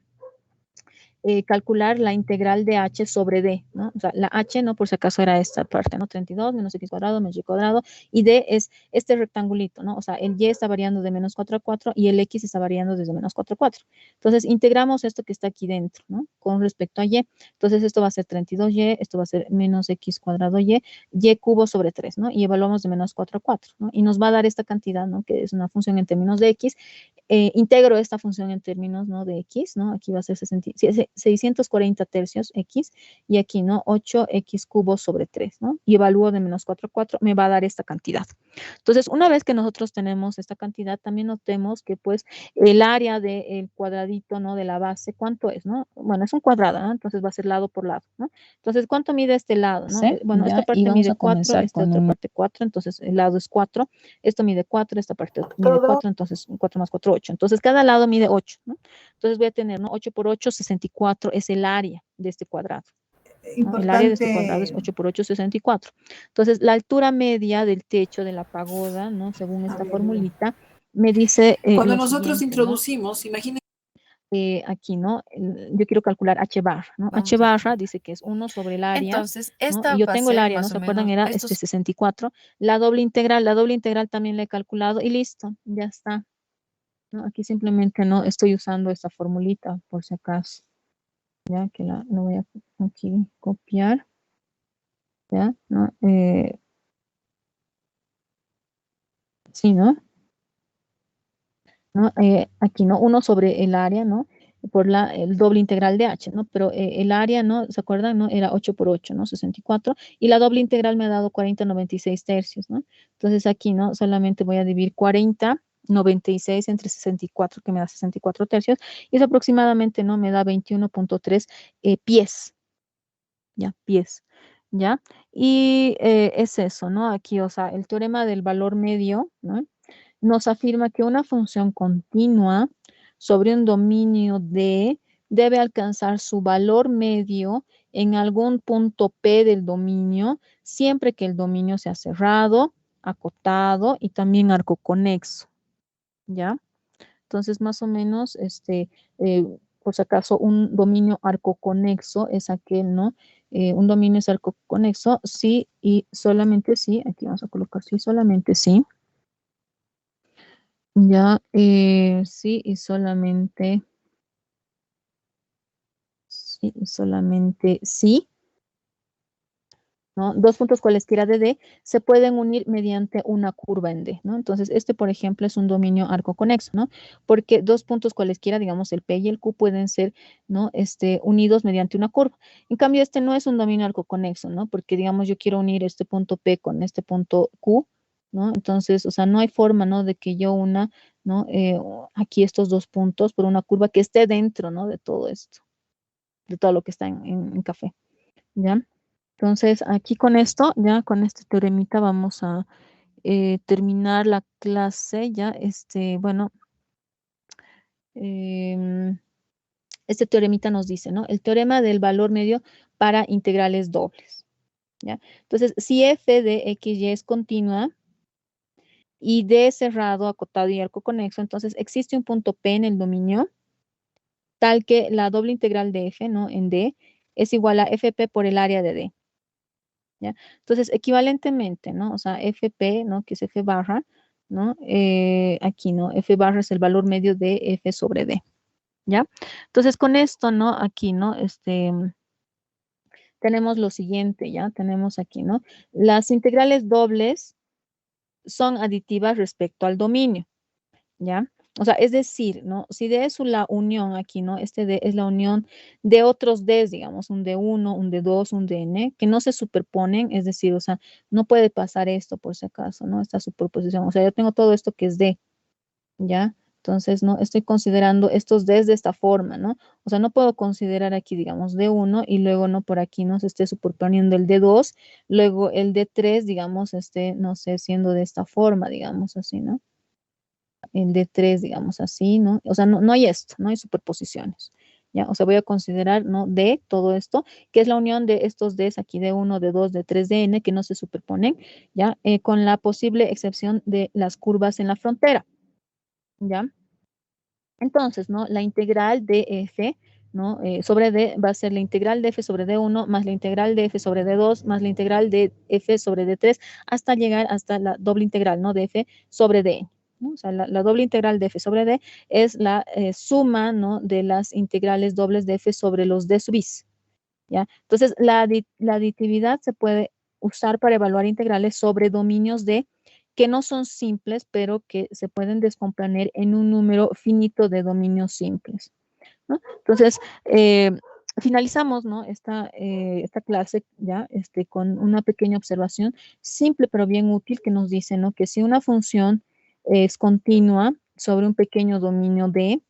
Speaker 1: calcular la integral de h sobre d, ¿no? O sea, la h, ¿no? Por si acaso era esta parte, ¿no? 32 menos x cuadrado menos y cuadrado, y d es este rectangulito, ¿no? O sea, el y está variando de menos 4 a 4 y el x está variando desde menos 4 a 4. Entonces, integramos esto que está aquí dentro, ¿no? Con respecto a y. Entonces, esto va a ser 32y, esto va a ser menos x cuadrado y cubo sobre 3, ¿no? Y evaluamos de menos 4 a 4, ¿no? Y nos va a dar esta cantidad, ¿no? Que es una función en términos de x. Integro esta función en términos, ¿no? De x, ¿no? Aquí va a ser 640 tercios x y aquí, ¿no? 8x cubo sobre 3, ¿no? Y evalúo de menos 4 a 4, me va a dar esta cantidad. Entonces, una vez que nosotros tenemos esta cantidad, también notemos que, pues, el área del cuadradito, ¿no? De la base, ¿cuánto es, no? Bueno, es un cuadrado, ¿no? Entonces va a ser lado por lado, ¿no? Entonces, ¿cuánto mide este lado, no? Bueno, esta parte mide 4, esta otra parte 4, entonces el lado es 4, esto mide 4, esta parte mide 4, entonces 4 más 4, 8. Entonces, cada lado mide 8, ¿no? Entonces voy a tener, ¿no? 8 por 8, 64 es el área de este cuadrado, ¿no? El área de este cuadrado es 8 por 8, 64. Entonces, la altura media del techo de la pagoda, ¿no? Según esta formulita, me dice
Speaker 2: Cuando
Speaker 1: lo
Speaker 2: nosotros
Speaker 1: siguiente, ¿no?
Speaker 2: introducimos, imagínense.
Speaker 1: Aquí, ¿no? Yo quiero calcular H bar, ¿no? H
Speaker 2: Vamos a
Speaker 1: barra
Speaker 2: ver.
Speaker 1: dice que es 1 sobre el área,
Speaker 2: Entonces,
Speaker 1: ¿no?
Speaker 2: esta
Speaker 1: Y yo
Speaker 2: va a
Speaker 1: tengo el
Speaker 2: ser
Speaker 1: área, ¿no?
Speaker 2: más o
Speaker 1: ¿Se acuerdan?
Speaker 2: menos,
Speaker 1: Era
Speaker 2: estos
Speaker 1: 64. La doble integral también la he calculado y listo, ya está, ¿no? Aquí simplemente no estoy usando esta formulita por si acaso, ya que la voy a aquí copiar, ¿ya? ¿No? Sí, ¿no? ¿No? Aquí, ¿no? 1 sobre el área, ¿no? por el doble integral de h, ¿no? Pero el área, ¿no? ¿Se acuerdan, no? Era 8 por 8, ¿no? 64. Y la doble integral me ha dado 40,96 tercios, ¿no? Entonces aquí, ¿no? Solamente voy a dividir 40,96 entre 64, que me da 64 tercios. Y eso aproximadamente, ¿no? Me da 21,3 pies. ¿Ya? Pies. ¿Ya? Y es eso, ¿no? Aquí, o sea, el teorema del valor medio, ¿no? Nos afirma que una función continua sobre un dominio D debe alcanzar su valor medio en algún punto P del dominio, siempre que el dominio sea cerrado, acotado y también arcoconexo, ¿ya? Entonces, más o menos, por si acaso, un dominio arcoconexo es aquel, ¿no? Un dominio es arcoconexo, sí y solamente sí, aquí vamos a colocar sí, solamente sí. Ya, sí y solamente sí, ¿no? Dos puntos cualesquiera de D se pueden unir mediante una curva en D, ¿no? Entonces, este, por ejemplo, es un dominio arcoconexo, ¿no? Porque dos puntos cualesquiera, digamos, el P y el Q pueden ser, ¿no? Unidos mediante una curva. En cambio, este no es un dominio arcoconexo, ¿no? Porque, digamos, yo quiero unir este punto P con este punto Q, ¿no? Entonces, o sea, no hay forma, ¿no? De que yo una, ¿no? Aquí estos dos puntos por una curva que esté dentro, ¿no? De todo esto, de todo lo que está en café, ¿ya? Entonces, aquí con esto, ya con este teoremita vamos a terminar la clase, ya, bueno, em, este teoremita nos dice, ¿no? El teorema del valor medio para integrales dobles, ¿ya? Entonces, si f de x y es continua y d cerrado, acotado y arco conexo, entonces existe un punto P en el dominio tal que la doble integral de f, ¿no? En d es igual a fp por el área de d. ¿Ya? Entonces, equivalentemente, ¿no? O sea, FP, ¿no? Que es F barra, ¿no? Aquí, ¿no? F barra es el valor medio de F sobre D, ¿ya? Entonces, con esto, ¿no? Aquí, ¿no? Tenemos lo siguiente, ¿ya? Tenemos aquí, ¿no? Las integrales dobles son aditivas respecto al dominio, ¿ya? O sea, es decir, ¿no? Si D es la unión aquí, ¿no? Este D es la unión de otros Ds, digamos, un D1, un D2, un DN, que no se superponen, es decir, o sea, no puede pasar esto por si acaso, ¿no? Esta superposición. O sea, yo tengo todo esto que es D, ¿ya? Entonces, ¿no? Estoy considerando estos Ds de esta forma, ¿no? O sea, no puedo considerar aquí, digamos, D1 y luego, ¿no? Por aquí, ¿no? Se esté superponiendo el D2, luego el D3, digamos, no sé, siendo de esta forma, digamos, así, ¿no? El D3, digamos así, ¿no? O sea, no hay esto, no hay superposiciones, ¿ya? O sea, voy a considerar, ¿no? D, todo esto, que es la unión de estos Ds aquí, D1, D2, D3, Dn, que no se superponen, ¿ya? Con la posible excepción de las curvas en la frontera, ¿ya? Entonces, ¿no? La integral de f, ¿no? Sobre D va a ser la integral de f sobre D1 más la integral de f sobre D2 más la integral de f sobre D3 hasta llegar hasta la doble integral, ¿no? De f sobre D, ¿no? O sea, la doble integral de f sobre D es la suma, ¿no? De las integrales dobles de f sobre los D sub is, ¿ya? Entonces, la aditividad se puede usar para evaluar integrales sobre dominios de que no son simples, pero que se pueden descomponer en un número finito de dominios simples, ¿no? Entonces, finalizamos, ¿no? Esta clase ya con una pequeña observación simple pero bien útil que nos dice, ¿no? Que si una función es continua sobre un pequeño dominio D,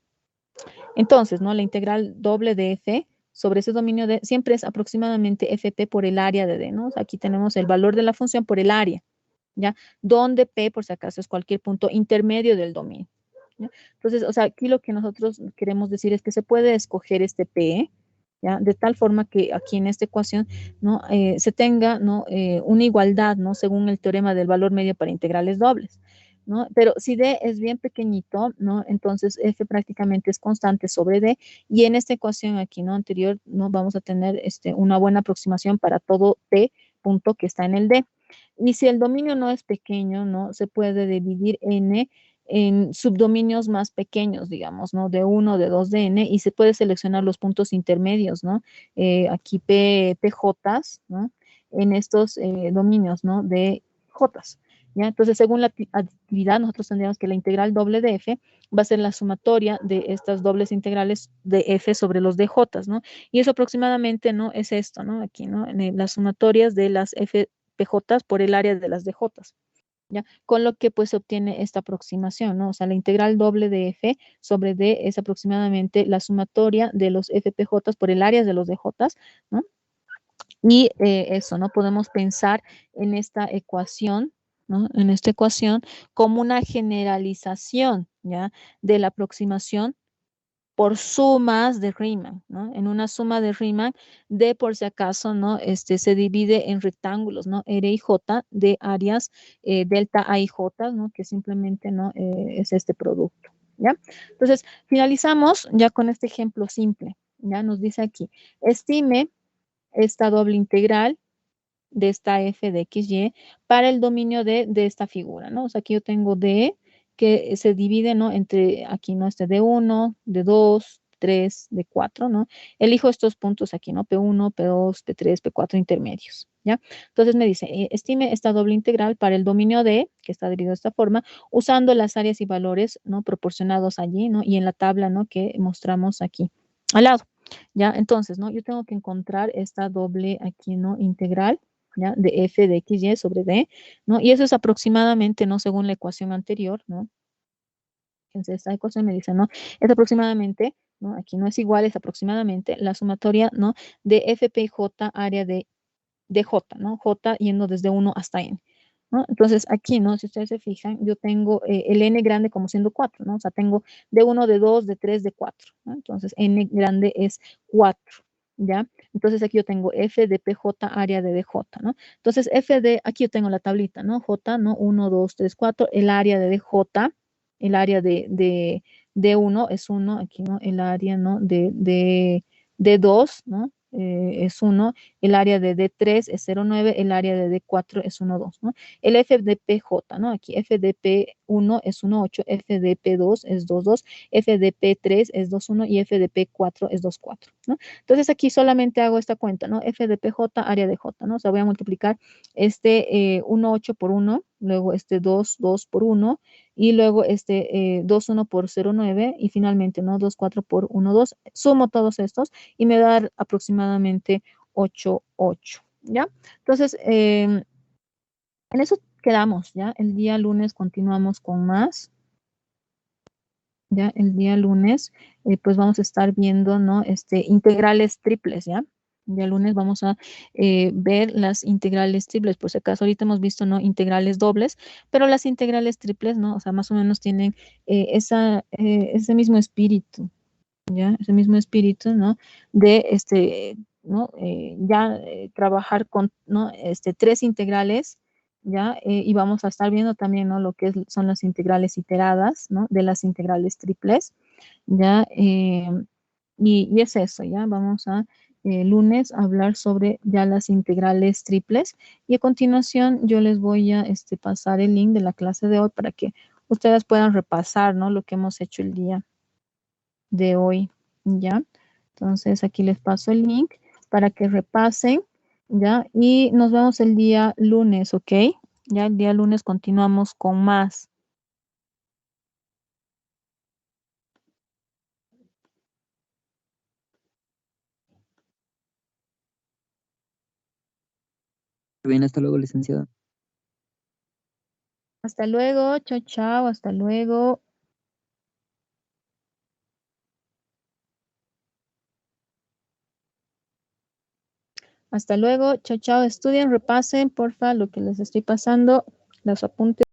Speaker 1: entonces, ¿no? La integral doble de f sobre ese dominio D siempre es aproximadamente fp por el área de D, ¿no? O sea, aquí tenemos el valor de la función por el área, ¿ya? Donde P, por si acaso, es cualquier punto intermedio del dominio, ¿ya? Entonces, o sea, aquí lo que nosotros queremos decir es que se puede escoger este P, ¿ya? De tal forma que aquí en esta ecuación, ¿no? Se tenga, ¿no? Una igualdad, ¿no? Según el teorema del valor medio para integrales dobles, ¿no? Pero si D es bien pequeñito, ¿no? Entonces F prácticamente es constante sobre D y en esta ecuación aquí, ¿no? Anterior, ¿no? Vamos a tener una buena aproximación para todo P punto que está en el D. Y si el dominio no es pequeño, ¿no? Se puede dividir N en subdominios más pequeños, digamos, ¿no? De 1, de 2, de N, y se puede seleccionar los puntos intermedios, ¿no? Aquí PJ, ¿no? En estos dominios, ¿no? De J. ¿ya? Entonces, según la actividad, nosotros tendríamos que la integral doble de f va a ser la sumatoria de estas dobles integrales de f sobre los dj, ¿no? Y eso aproximadamente, ¿no? Es esto, ¿no? Aquí, ¿no? Las sumatorias de las fpj por el área de las dj, ¿ya? Con lo que pues se obtiene esta aproximación, ¿no? O sea, la integral doble de f sobre d es aproximadamente la sumatoria de los fpj por el área de los dj, ¿no? Y eso, ¿no? Podemos pensar en esta ecuación, ¿no? En esta ecuación como una generalización, ¿ya? De la aproximación por sumas de Riemann, ¿no? En una suma de Riemann, D por si acaso, ¿no? Se divide en rectángulos, ¿no? R y J de áreas delta A y J, ¿no? Que simplemente, ¿no? Es este producto, ¿ya? Entonces, finalizamos ya con este ejemplo simple, ¿ya? Nos dice aquí, estime esta doble integral de esta f de xy para el dominio de esta figura, ¿no? O sea, aquí yo tengo d que se divide, ¿no? Entre aquí, ¿no? Este d1, d2, 3, d4, ¿no? Elijo estos puntos aquí, ¿no? P1, P2, P3, P4 intermedios, ¿ya? Entonces me dice, estime esta doble integral para el dominio D, que está dividido de esta forma, usando las áreas y valores, ¿no? Proporcionados allí, ¿no? Y en la tabla, ¿no? Que mostramos aquí al lado, ¿ya? Entonces, ¿no? Yo tengo que encontrar esta doble aquí, ¿no? Integral, ¿ya? De f de xy sobre d, ¿no? Y eso es aproximadamente, ¿no? Según la ecuación anterior, ¿no? Entonces, esta ecuación me dice, ¿no? Es aproximadamente, ¿no? Aquí no es igual, es aproximadamente la sumatoria, ¿no? De fp y j área de j, ¿no? J yendo desde 1 hasta n, ¿no? Entonces, aquí, ¿no? Si ustedes se fijan, yo tengo el n grande como siendo 4, ¿no? O sea, tengo de 1, de 2, de 3, de 4, ¿no? Entonces, n grande es 4, ¿ya? Entonces, aquí yo tengo f de pj área de dj, ¿no? Entonces, f de, aquí yo tengo la tablita, ¿no? J, ¿no? 1, 2, 3, 4, el área de dj, el área de 1 es 1, aquí, ¿no? El área, ¿no? De 2, ¿no? Es 1, el área de D3 es 0,9, el área de D4 es 1,2, ¿no? El FDPJ, ¿no? Aquí FDP1 es 1,8, FDP2 es 2,2, FDP3 es 2,1 y FDP4 es 2,4, ¿no? Entonces aquí solamente hago esta cuenta, ¿no? FDPJ, área de J, ¿no? O sea, voy a multiplicar este 1,8 por 1, luego este 2 por 1, y luego este 2,1 por 0,9 y finalmente, ¿no? 2,4 por 1,2. Sumo todos estos y me da aproximadamente 8,8, ¿ya? Entonces, en eso quedamos, ¿ya? El día lunes continuamos con más, ¿ya? El día lunes, pues vamos a estar viendo, ¿no? Integrales triples, ¿ya? El día lunes vamos a ver las integrales triples, por si acaso ahorita hemos visto, ¿no? Integrales dobles, pero las integrales triples, ¿no? O sea, más o menos tienen ese mismo espíritu, ¿ya? Ese mismo espíritu, ¿no? De ¿no? Ya trabajar con, ¿no? Tres integrales, ¿ya? Y vamos a estar viendo también, ¿no? Lo que son las integrales iteradas, ¿no? De las integrales triples, ¿ya? Y es eso, ¿ya? Vamos a lunes a hablar sobre ya las integrales triples y a continuación yo les voy a pasar el link de la clase de hoy para que ustedes puedan repasar, ¿no? Lo que hemos hecho el día de hoy, ¿ya? Entonces aquí les paso el link para que repasen, ¿ya? Y nos vemos el día lunes, ¿ok? Ya el día lunes continuamos con más.
Speaker 2: Bien, hasta luego, licenciada.
Speaker 1: Hasta luego, chao, chao, hasta luego. Hasta luego, chao, chao. Estudien, repasen, porfa, lo que les estoy pasando, los apuntes.